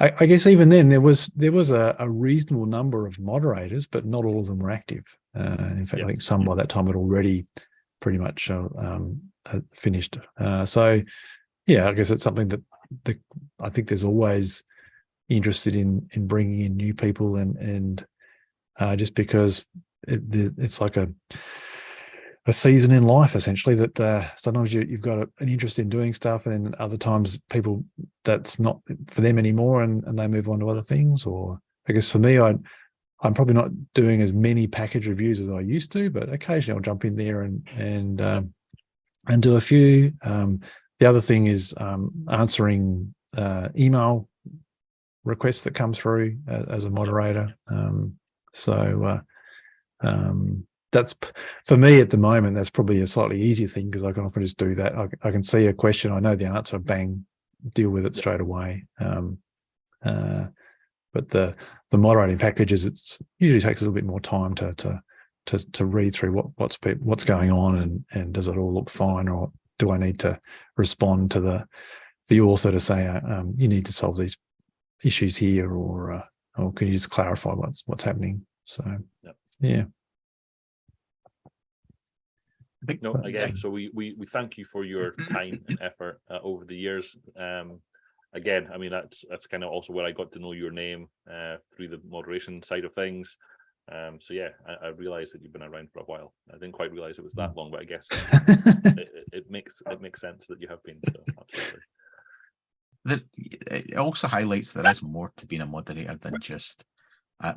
I guess even then there was a reasonable number of moderators, but not all of them were active. In fact, I think some by that time had already pretty much finished. So yeah, I guess it's something that I think there's always interested in bringing in new people and just because it's like a season in life, essentially, that sometimes you've got an interest in doing stuff, and other times people, that's not for them anymore, and they move on to other things. Or I guess for me, I'm probably not doing as many package reviews as I used to, but occasionally I'll jump in there and do a few. The other thing is answering email requests that come through as a moderator. So that's, for me at the moment, that's probably a slightly easier thing, because I can often just do that. I can see a question, I know the answer, bang, deal with it straight away. But the moderating packages, it's usually takes a little bit more time to read through what's going on, and does it all look fine, or do I need to respond to the author to say you need to solve these issues here, or can you just clarify what's happening? So yeah.
No, again, so we thank you for your time and effort over the years. Again, I mean, that's kind of also where I got to know your name through the moderation side of things. So yeah, I realized that you've been around for a while. I didn't quite realize it was that long, but I guess it makes sense that you have been. So absolutely.
It also highlights there is more to being a moderator than just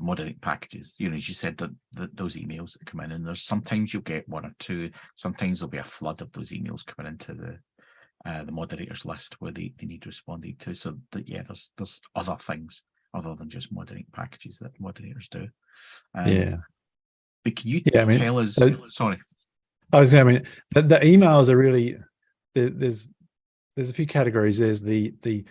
moderate packages. You know, as you said, that those emails that come in, and there's sometimes you'll get one or two. Sometimes there'll be a flood of those emails coming into the moderators list where they need responding to. So that, yeah, there's other things other than just moderating packages that moderators do.
Yeah.
But can you tell us? Sorry,
I was saying, I mean, the emails are really, there's a few categories. There's the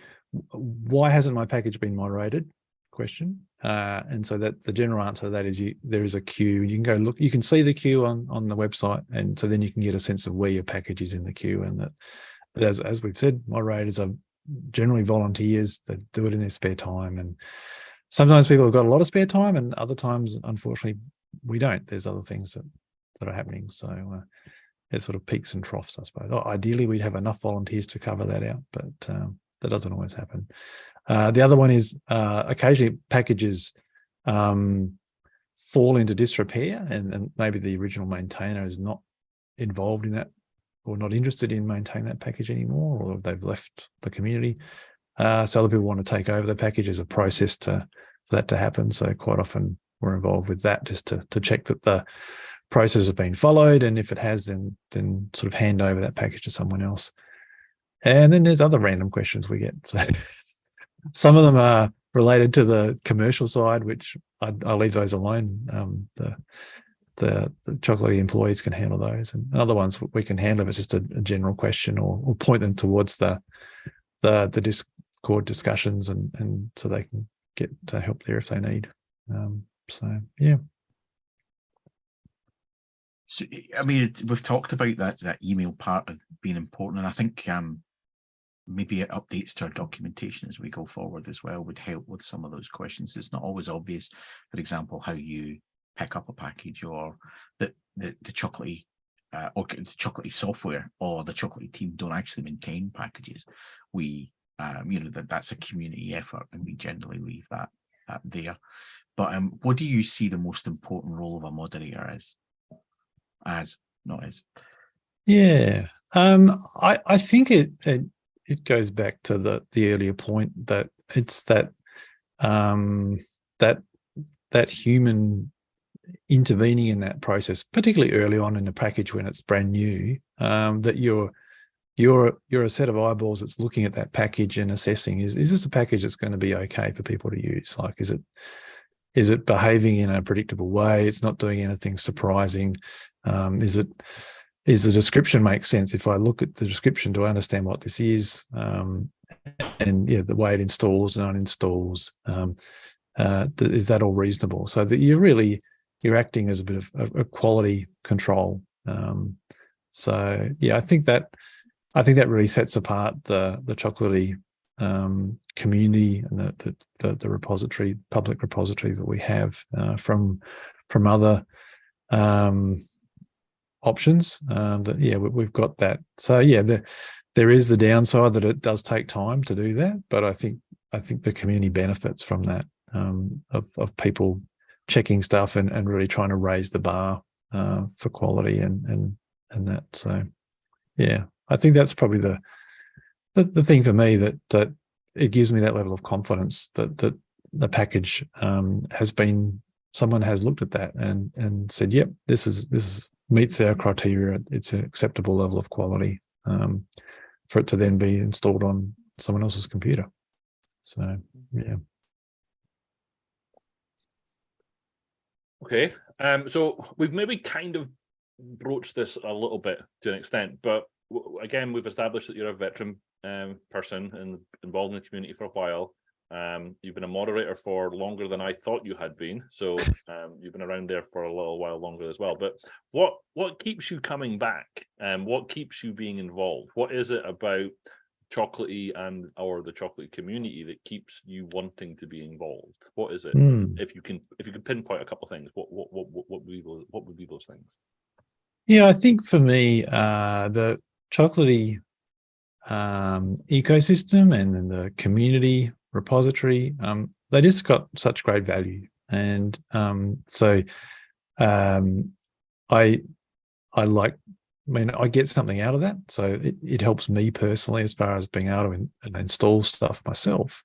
why hasn't my package been moderated question, and so that the general answer to that is there is a queue. You can go look. You can see the queue on the website, and so then you can get a sense of where your package is in the queue. And that, as we've said, moderators are generally volunteers that do it in their spare time, and sometimes people have got a lot of spare time, and other times, unfortunately, we don't. There's other things that are happening. So there's sort of peaks and troughs, I suppose. Ideally, we'd have enough volunteers to cover that out, but that doesn't always happen. The other one is occasionally packages fall into disrepair, and maybe the original maintainer is not involved in that, or not interested in maintaining that package anymore, or they've left the community. So other people want to take over the package. As a process for that to happen. So quite often we're involved with that, just to check that the process has been followed, and if it has, then sort of hand over that package to someone else. And then there's other random questions we get. So some of them are related to the commercial side, which I'll leave those alone. The Chocolatey employees can handle those, and other ones we can handle if it's just a general question, or point them towards the Discord discussions, and so they can get help there if they need. So yeah.
So, I mean, we've talked about that email part of being important, and I think maybe updates to our documentation as we go forward as well would help with some of those questions. It's not always obvious, for example, how you pick up a package, or that the Chocolatey or the Chocolatey software or the Chocolatey team don't actually maintain packages. We that's a community effort, and we generally leave that there. But what do you see the most important role of a moderator is?
Yeah, I think it goes back to the earlier point that it's that human intervening in that process, particularly early on in the package when it's brand new, that you're a set of eyeballs that's looking at that package and assessing, is this a package that's going to be okay for people to use? Like, is it behaving in a predictable way? It's not doing anything surprising. Is the description make sense? If I look at the description, do I understand what this is? And the way it installs and uninstalls, is that all reasonable? So that you're acting as a bit of a quality control. So yeah, I think that really sets apart the Chocolatey community and the repository, public repository that we have from other options. We've got that. So yeah, there is the downside that it does take time to do that, but I think the community benefits from that, of people checking stuff and really trying to raise the bar for quality and that. So yeah, I think that's probably the thing for me, that it gives me that level of confidence that the package someone has looked at that and said, yep, this meets our criteria. It's an acceptable level of quality for it to then be installed on someone else's computer. So yeah.
Okay, so we've maybe kind of broached this a little bit to an extent, but again, we've established that you're a veteran person and involved in the community for a while. You've been a moderator for longer than I thought you had been, so you've been around there for a little while longer as well. But what keeps you coming back, and what keeps you being involved? What is it about Chocolatey or the Chocolatey community that keeps you wanting to be involved? What is it? If you can pinpoint a couple of things, what would be those things?
Yeah, I think for me, the Chocolatey ecosystem and then the community repository, they just got such great value, and so I get something out of that. So it helps me personally as far as being able to install stuff myself.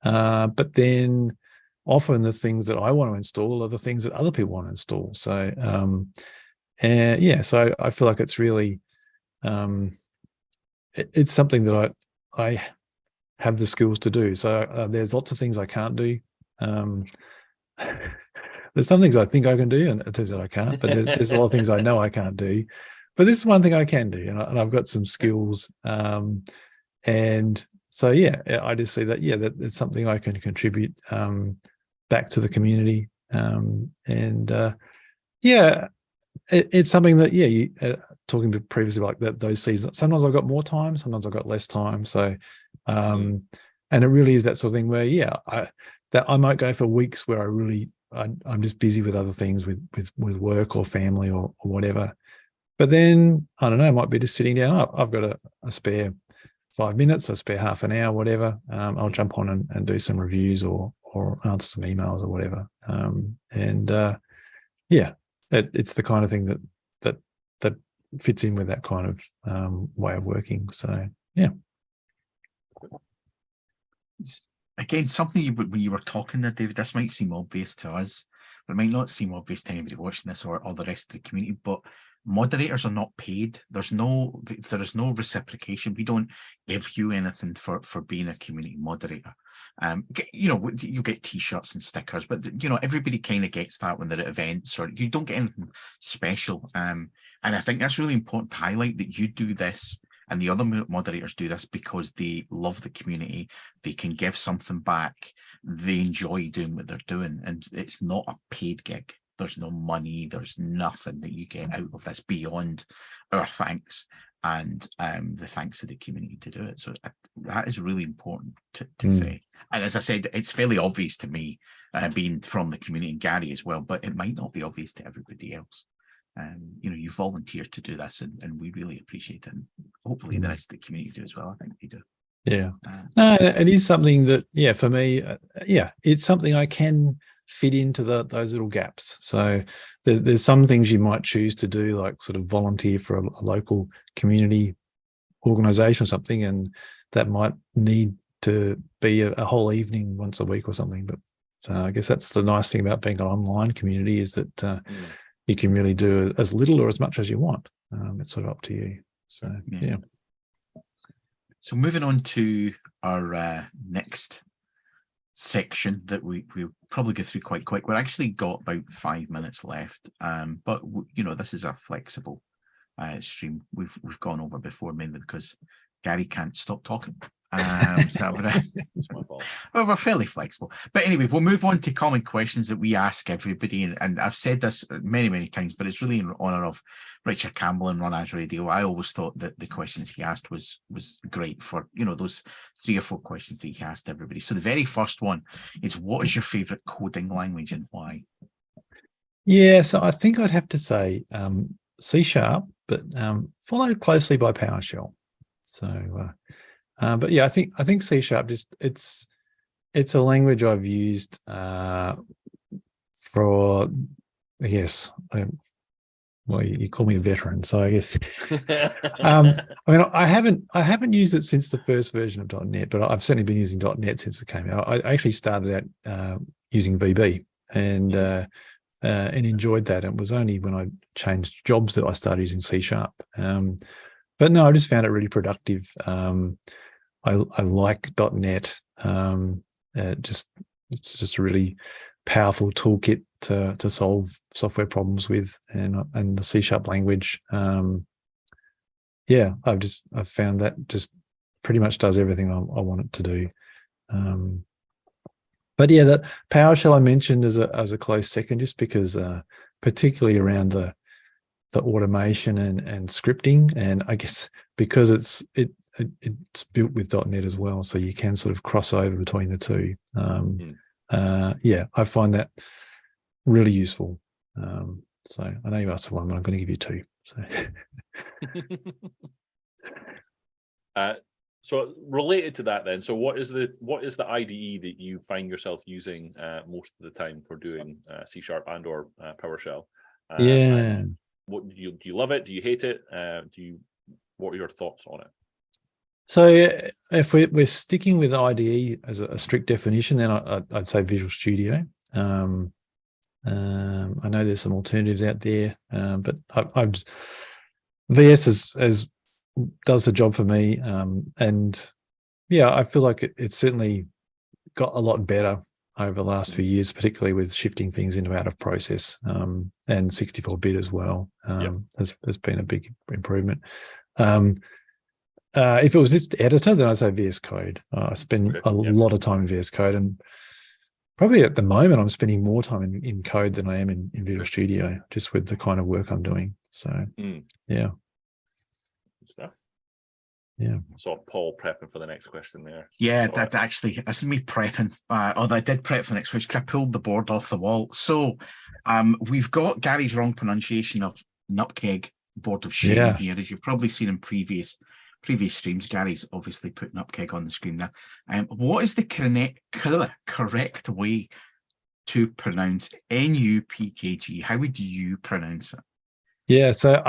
But then often the things that I want to install are the things that other people want to install. So so I feel like it's really it's something that I have the skills to do. So there's lots of things I can't do. There's some things I think I can do, and it turns out I can't. But there's a lot of things I know I can't do. But this is one thing I can do, and I've got some skills. And so I just see that that it's something I can contribute back to the community. It's something that you talking to previously, like those seasons. Sometimes I've got more time, sometimes I've got less time. So and it really is that sort of thing where I might go for weeks where I'm just busy with other things, with work or family or whatever. But then I don't know, I might be just sitting down. I've got a spare 5 minutes, a spare half an hour, whatever. I'll jump on and do some reviews or answer some emails or whatever. It's the kind of thing that fits in with that kind of way of working. So
Again, something when you were talking there, David, this might seem obvious to us, but it might not seem obvious to anybody watching this or the rest of the community. But moderators are not paid. There is no reciprocation. We don't give you anything for being a community moderator. You get t-shirts and stickers, but everybody kind of gets that when they're at events, or you don't get anything special. And I think that's really important to highlight, that you do this and the other moderators do this because they love the community. They can give something back. They enjoy doing what they're doing, and it's not a paid gig. There's no money. There's nothing that you get out of this beyond our thanks and the thanks of the community to do it. So that is really important to say. And as I said, it's fairly obvious to me, being from the community, and Gary as well, but it might not be obvious to everybody else. You volunteered to do this, and we really appreciate it. And hopefully the rest of the community do as well. I think they do.
Yeah. No, it is something that, for me, it's something I can fit into those little gaps. So there's some things you might choose to do, like sort of volunteer for a local community organization or something, and that might need to be a whole evening once a week or something. But so I guess that's the nice thing about being an online community, is that you can really do as little or as much as you want. It's sort of up to you. So
So moving on to our next section that we'll probably go through quite quick. We've actually got about 5 minutes left, but this is a flexible stream. We've gone over before, mainly because Gary can't stop talking. So we're fairly flexible. But anyway, we'll move on to common questions that we ask everybody. And I've said this many times, but it's really in honor of Richard Campbell and Run As Radio. I always thought that the questions he asked was great for, those 3 or 4 questions that he asked everybody. So the very first one is, what is your favorite coding language and why?
Yeah, so I think I'd have to say C#, but followed closely by PowerShell. So but I think C# just it's a language I've used for, I guess, well, you call me a veteran, so I guess I haven't used it since the first version of .NET, but I've certainly been using .NET since it came out. I actually started out using VB and enjoyed that. It was only when I changed jobs that I started using C#. But no, I just found it really productive. I like .NET. It's just a really powerful toolkit to solve software problems with, and the C# language. Yeah, I've found that just pretty much does everything I want it to do. But yeah, the PowerShell I mentioned as a close second, just because particularly around the automation and scripting, and I guess because it's built with .NET as well, so you can sort of cross over between the two. Yeah, I find that really useful. So I know you asked for one, but I'm going to give you two. So.
So related to that, then, so what is the IDE that you find yourself using most of the time for doing C# and/or PowerShell?
Yeah.
What do you love it? Do you hate it? What are your thoughts on it?
So if we're sticking with IDE as a strict definition, then I'd say Visual Studio. I know there's some alternatives out there, but VS does the job for me. And yeah, I feel like it's certainly got a lot better over the last few years, particularly with shifting things into out of process, and 64-bit as well. Has been a big improvement. If it was just editor, then I'd say VS Code. I spend a lot of time in VS Code, and probably at the moment I'm spending more time in code than I am in Visual Studio, just with the kind of work I'm doing. So yeah.
Good stuff.
Yeah.
I saw Paul prepping for the next question there.
Yeah, that actually, this is me prepping. Although I did prep for the next question, I pulled the board off the wall. So we've got Gary's wrong pronunciation of Nupkeg, board of shame here, as you've probably seen in previous streams. Gary's obviously put Nupkeg on the screen there. What is the correct way to pronounce NUPKG? How would you pronounce it?
Yeah, so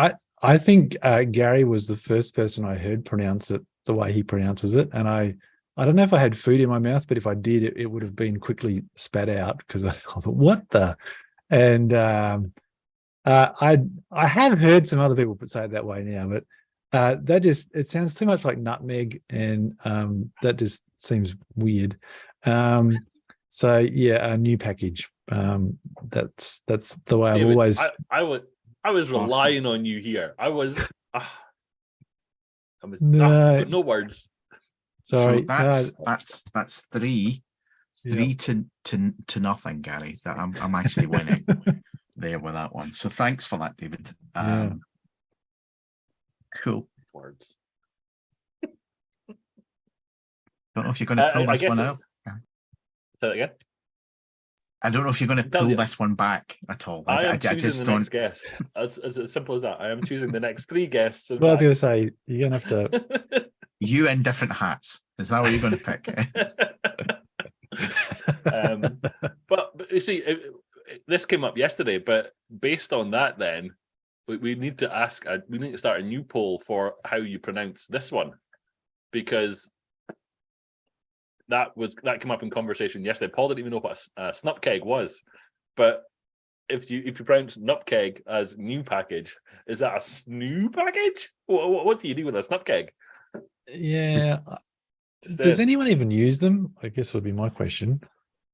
I think Gary was the first person I heard pronounce it the way he pronounces it, and I don't know if I had food in my mouth, but if I did, it would have been quickly spat out, because I thought, what the? And I have heard some other people say it that way now, but it sounds too much like nutmeg, and that just seems weird. So yeah, a new package. That's the way I've always.
I was relying on you here. No words.
Sorry.
So that's three to nothing, Gary. That I'm actually winning there with that one. So thanks for that, David. Cool.
Words.
Don't know if you're going to pull this one out.
Say that again.
I don't know if you're going to pull this one back at all.
I just don't. Next guest. It's as simple as that. I am choosing the next three guests.
Well, I was going to say, you're going to have to.
You in different hats. Is that what you're going to pick?
But you see, this came up yesterday. But based on that, then we need to ask. We need to start a new poll for how you pronounce this one, because that came up in conversation yesterday. Paul didn't even know what a snupkeg was, but if you pronounce nupkeg as new package, is that a snoo package? What do you do with a snupkeg?
Yeah. Does anyone even use them? I guess would be my question.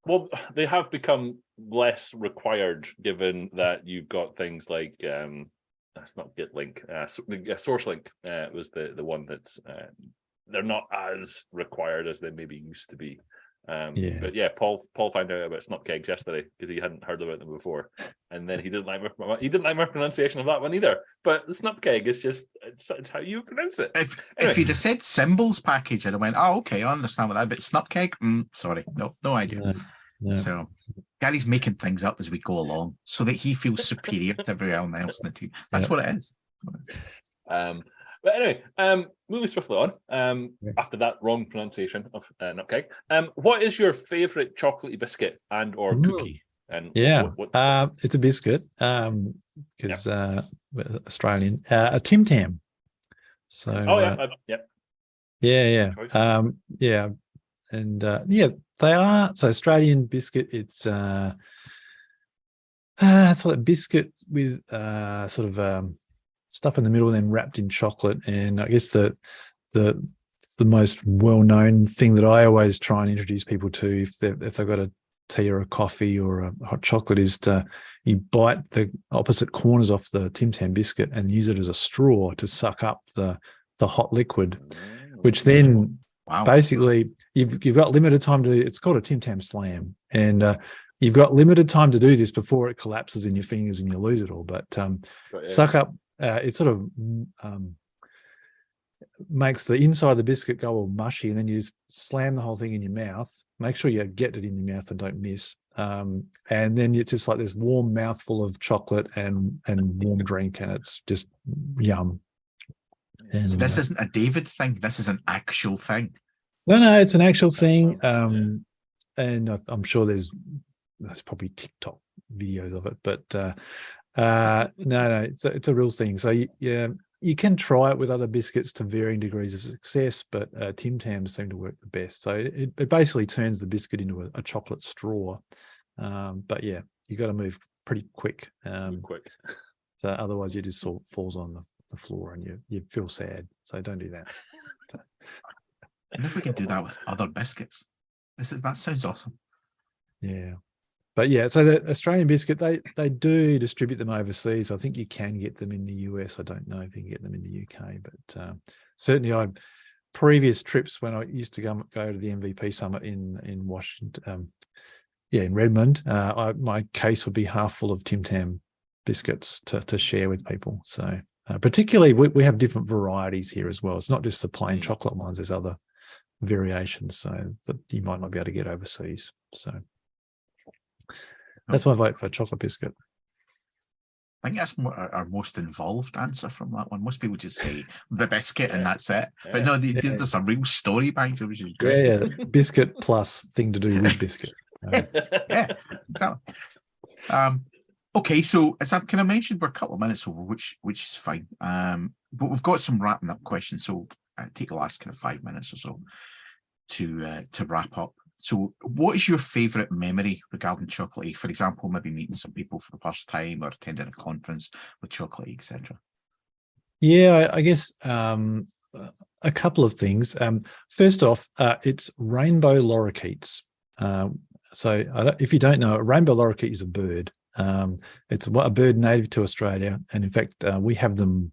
Well, they have become less required, given that you've got things like that's not GitLink. SourceLink was the one that's they're not as required as they maybe used to be. But yeah, Paul found out about snupkegs yesterday because he hadn't heard about them before, and then he didn't like my pronunciation of that one either. But the snupkeg is just it's how you pronounce it.
If you'd have said symbols package, I'd have went, oh, okay, I understand what that. But snupkeg, sorry, no idea. No. So Gary's making things up as we go along so that he feels superior to everyone else in the team. That's what it is.
But anyway, moving swiftly on, after that wrong pronunciation of nutcake, what is your favourite chocolatey biscuit and or cookie? And
it's a biscuit because we're Australian. A Tim Tam. So and they are so Australian biscuit. It's sort of biscuit with sort of stuff in the middle and then wrapped in chocolate. And I guess the most well-known thing that I always try and introduce people to if they've got a tea or a coffee or a hot chocolate is you bite the opposite corners off the Tim Tam biscuit and use it as a straw to suck up the hot liquid, which then basically you've got limited time to. It's called a Tim Tam slam, and you've got limited time to do this before it collapses in your fingers and you lose it all. But suck up, it sort of makes the inside of the biscuit go all mushy, and then you just slam the whole thing in your mouth. Make sure you get it in your mouth and don't miss. And then it's just like this warm mouthful of chocolate and warm drink, and it's just yum. And,
so this isn't a David thing. This is an actual thing.
No, it's an actual thing. And I'm sure there's probably TikTok videos of it, but no, it's a real thing. So you can try it with other biscuits to varying degrees of success, but Tim Tams seem to work the best. So it basically turns the biscuit into a chocolate straw. But yeah, you got to move pretty quick.
Quick.
So otherwise, you just sort of falls on the floor and you feel sad. So don't do that.
And if we can do that with other biscuits, that sounds awesome.
Yeah. But yeah, so the Australian biscuit, they do distribute them overseas. I think you can get them in the US. I don't know if you can get them in the UK, but certainly previous trips when I used to go to the MVP Summit in Washington, in Redmond, my case would be half full of Tim Tam biscuits to share with people. So particularly we have different varieties here as well. It's not just the plain chocolate ones. There's other variations so that you might not be able to get overseas. So that's my vote for chocolate biscuit.
I think that's our most involved answer from that one. Most people just say the biscuit and that's it. But no, there's a real story behind it, which is great.
Yeah, biscuit plus thing to do with biscuit.
Yeah, exactly. Okay, so as I kind of mentioned, we're a couple of minutes over, which is fine. But we've got some wrapping up questions, so take the last kind of 5 minutes or so to wrap up. So what is your favourite memory regarding Chocolatey? For example, maybe meeting some people for the first time or attending a conference with Chocolatey, etc. Yeah,
I guess a couple of things. First off, it's rainbow lorikeets. So if you don't know, a rainbow lorikeet is a bird. It's a bird native to Australia. And in fact, we have them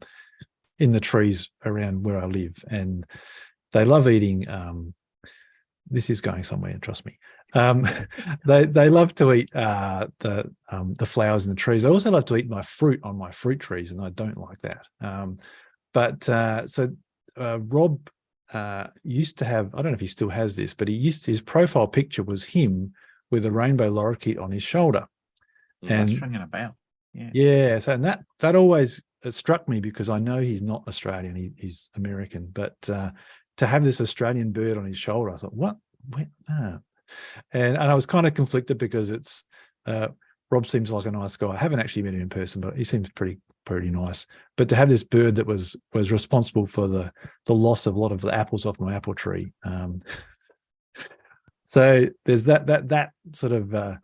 in the trees around where I live. And they love eating... this is going somewhere, trust me. They love to eat the flowers in the trees. They also love to eat my fruit on my fruit trees, and I don't like that. So Rob used to have, I don't know if he still has this, but his profile picture was him with a rainbow lorikeet on his shoulder. And
that's ringing a bell.
Yeah. So and that always struck me because I know he's not Australian, he's American, but to have this Australian bird on his shoulder, I thought, what? And I was kind of conflicted because it's Rob seems like a nice guy. I haven't actually met him in person, but he seems pretty nice. But to have this bird that was responsible for the loss of a lot of the apples off my apple tree. So there's that sort of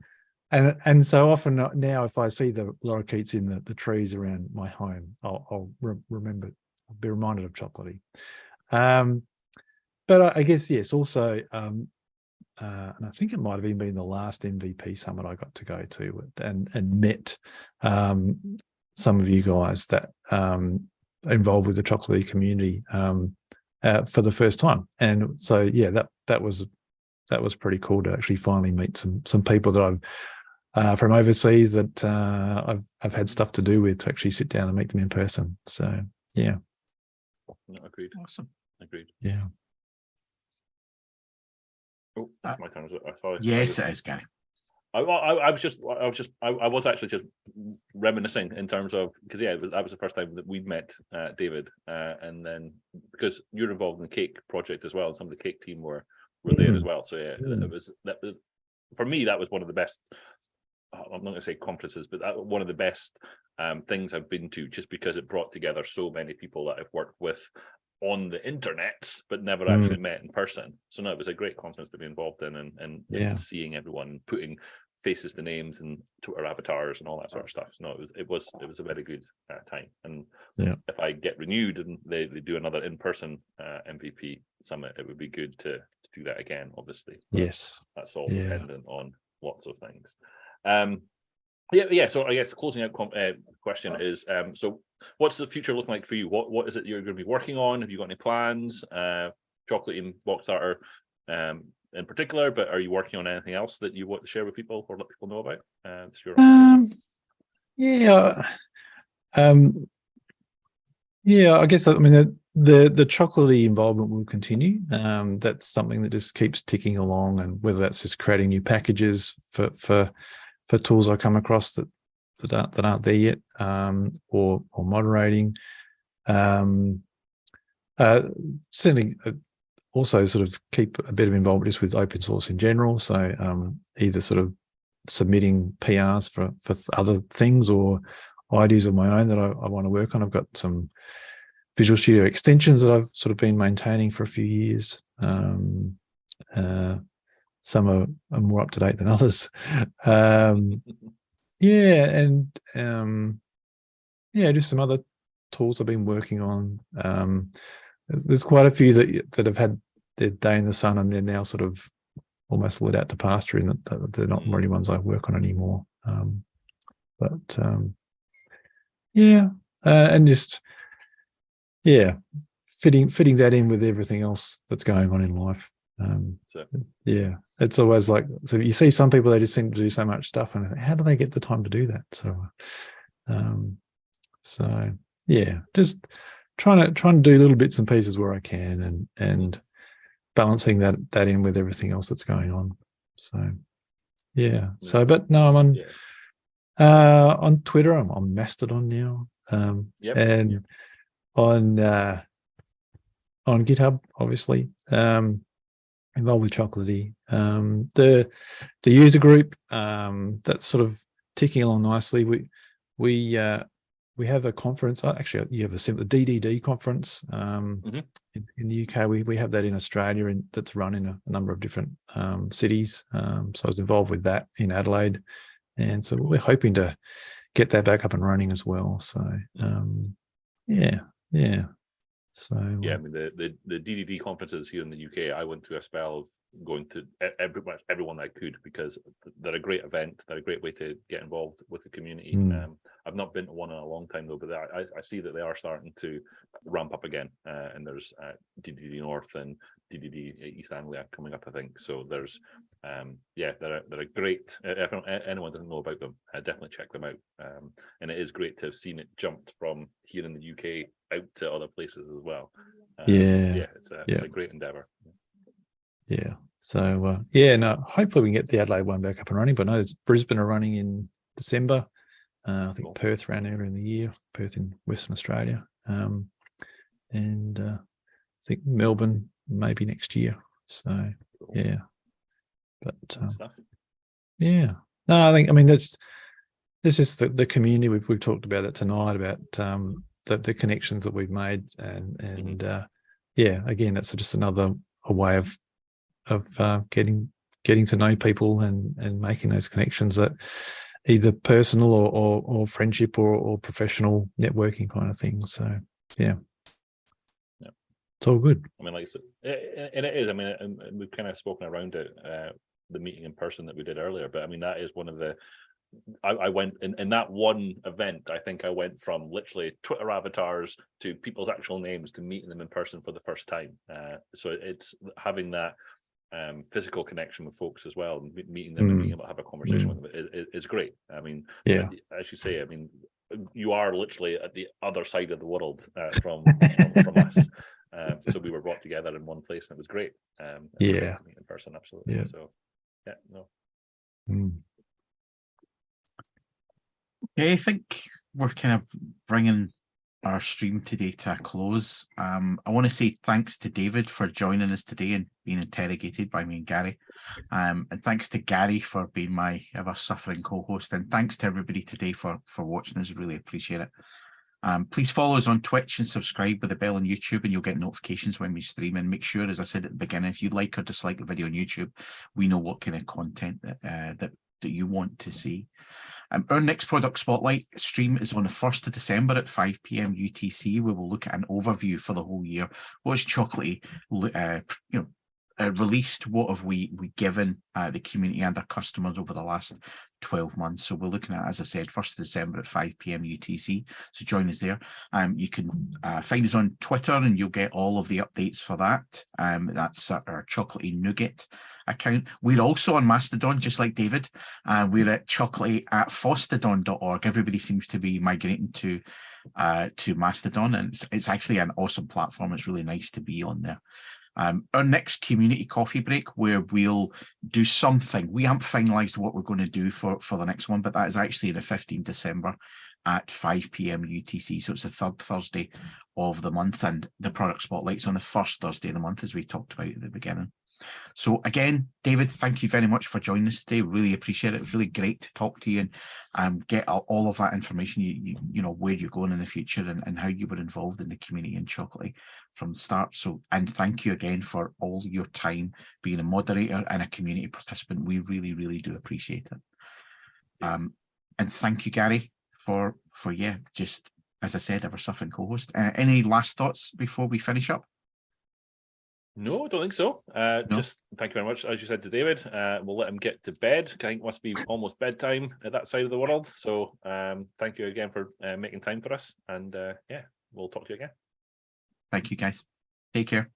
and so often now if I see the lorikeets in the trees around my home, I'll remember, I'll be reminded of Chocolatey. But I guess, yes, also, and I think it might have even been the last MVP summit I got to go to and met some of you guys that involved with the Chocolatey community for the first time. And so, yeah, that was pretty cool to actually finally meet some people that I've from overseas that I've had stuff to do with, to actually sit down and meet them in person. So, yeah.
No, agreed.
Awesome.
Agreed.
Yeah.
Oh, that's my turn. Sorry.
Yes, it is, Gary.
I was actually just reminiscing in terms of, because that was the first time that we'd met David, and then because you're involved in the cake project as well, and some of the cake team were there as well. So it was for me, that was one of the best. I'm not going to say conferences, but one of the best things I've been to, just because it brought together so many people that I've worked with on the internet, but never actually met in person. So no, it was a great conference to be involved in, and seeing everyone putting faces to names and Twitter avatars and all that sort of stuff. So no, it was a very good time. And if I get renewed and they do another in-person MVP summit, it would be good to do that again, obviously.
Yes.
That's all dependent on lots of things. Yeah. So I guess the closing out question is, so what's the future looking like for you? What is it you're going to be working on? Have you got any plans? Chocolatey and Boxstarter in particular, but are you working on anything else that you want to share with people or let people know about?
Yeah, I guess, I mean, the chocolatey involvement will continue. That's something that just keeps ticking along, and whether that's just creating new packages for tools I come across that aren't there yet, or moderating. Certainly also sort of keep a bit of involvement just with open source in general. So either sort of submitting PRs for other things or ideas of my own that I want to work on. I've got some Visual Studio extensions that I've sort of been maintaining for a few years. Some are more up to date than others. Just some other tools I've been working on. There's quite a few that have had their day in the sun and they're now sort of almost let out to pasture, in that they're not really ones I work on anymore. And just fitting that in with everything else that's going on in life. It's always like, so you see some people, they just seem to do so much stuff, and how do they get the time to do that? Just trying to do little bits and pieces where I can, and balancing that in with everything else that's going on. But no, I'm on Twitter. I'm on Mastodon now, and on GitHub, obviously. Involved with Chocolatey. The user group, that's sort of ticking along nicely. We have a conference. Actually, you have a DDD conference in the UK. We have that in Australia, and that's run in a number of different cities. So I was involved with that in Adelaide, and so we're hoping to get that back up and running as well. So So
I mean, the DDD conferences here in the UK, I went through a spell of going to everyone I could, because they're a great event. They're a great way to get involved with the community. I've not been to one in a long time though, but I see that they are starting to ramp up again. And there's DDD North and DDD East Anglia coming up, I think. So there's they're a great. If anyone doesn't know about them, definitely check them out. And it is great to have seen it jumped from here in the UK out to other places as well. It's a great endeavor.
So hopefully we can get the Adelaide one back up and running. But no, it's Brisbane are running in December. I think Perth ran earlier in the year, Perth in Western Australia, and I think Melbourne maybe next year. So but no, I mean that's just the community. We've talked about it tonight, about the connections that we've made, and again, it's just another way of getting to know people and making those connections, that either personal or friendship or professional networking kind of thing. So it's all good.
I mean, like, and it is. I mean, and we've kind of spoken around it, the meeting in person that we did earlier. But I mean, that is one of the. I went in that one event. I think I went from literally Twitter avatars to people's actual names to meeting them in person for the first time. So it's having that physical connection with folks as well, and meeting them and being able to have a conversation with them is great. I mean, as you say, I mean, you are literally at the other side of the world from us. So we were brought together in one place, and it was great. To meet in person, absolutely. So
I think we're kind of bringing our stream today to a close. I want to say thanks to David for joining us today and being interrogated by me and Gary. And thanks to Gary for being my ever-suffering co-host. And thanks to everybody today for watching us. Really appreciate it. Please follow us on Twitch and subscribe with the bell on YouTube, and you'll get notifications when we stream. And make sure, as I said at the beginning, if you like or dislike a video on YouTube, we know what kind of content that you want to see. Our next product spotlight stream is on the 1st of December at 5 p.m. UTC. We will look at an overview for the whole year. What is Chocolatey released what have we given the community and our customers over the last 12 months. So we're looking at, as I said, 1st of December at 5 p.m. UTC. So join us there. You can find us on Twitter and you'll get all of the updates for that. That's our Chocolatey Nougat account. We're also on Mastodon, just like David. We're at chocolatey@fostodon.org. Everybody seems to be migrating to Mastodon, and it's actually an awesome platform. It's really nice to be on there. Our next community coffee break, where we'll do something. We haven't finalized what we're going to do for the next one, but that is actually the 15th December at 5 p.m. UTC. So it's the 3rd Thursday of the month, and the product spotlight's on the 1st Thursday of the month, as we talked about at the beginning. So again, David, thank you very much for joining us today. Really appreciate it. It was really great to talk to you and get all of that information, you know, where you're going in the future and how you were involved in the community in Chocolatey from the start. So, and thank you again for all your time being a moderator and a community participant. We really, really do appreciate it. And thank you, Gary, for yeah, just as I said, our suffering co-host. Any last thoughts before we finish up?
No, I don't think so.
No.
Just thank you very much, as you said to David. We'll let him get to bed. I think it must be almost bedtime at that side of the world. So thank you again for making time for us. And yeah, we'll talk to you again.
Thank you, guys. Take care.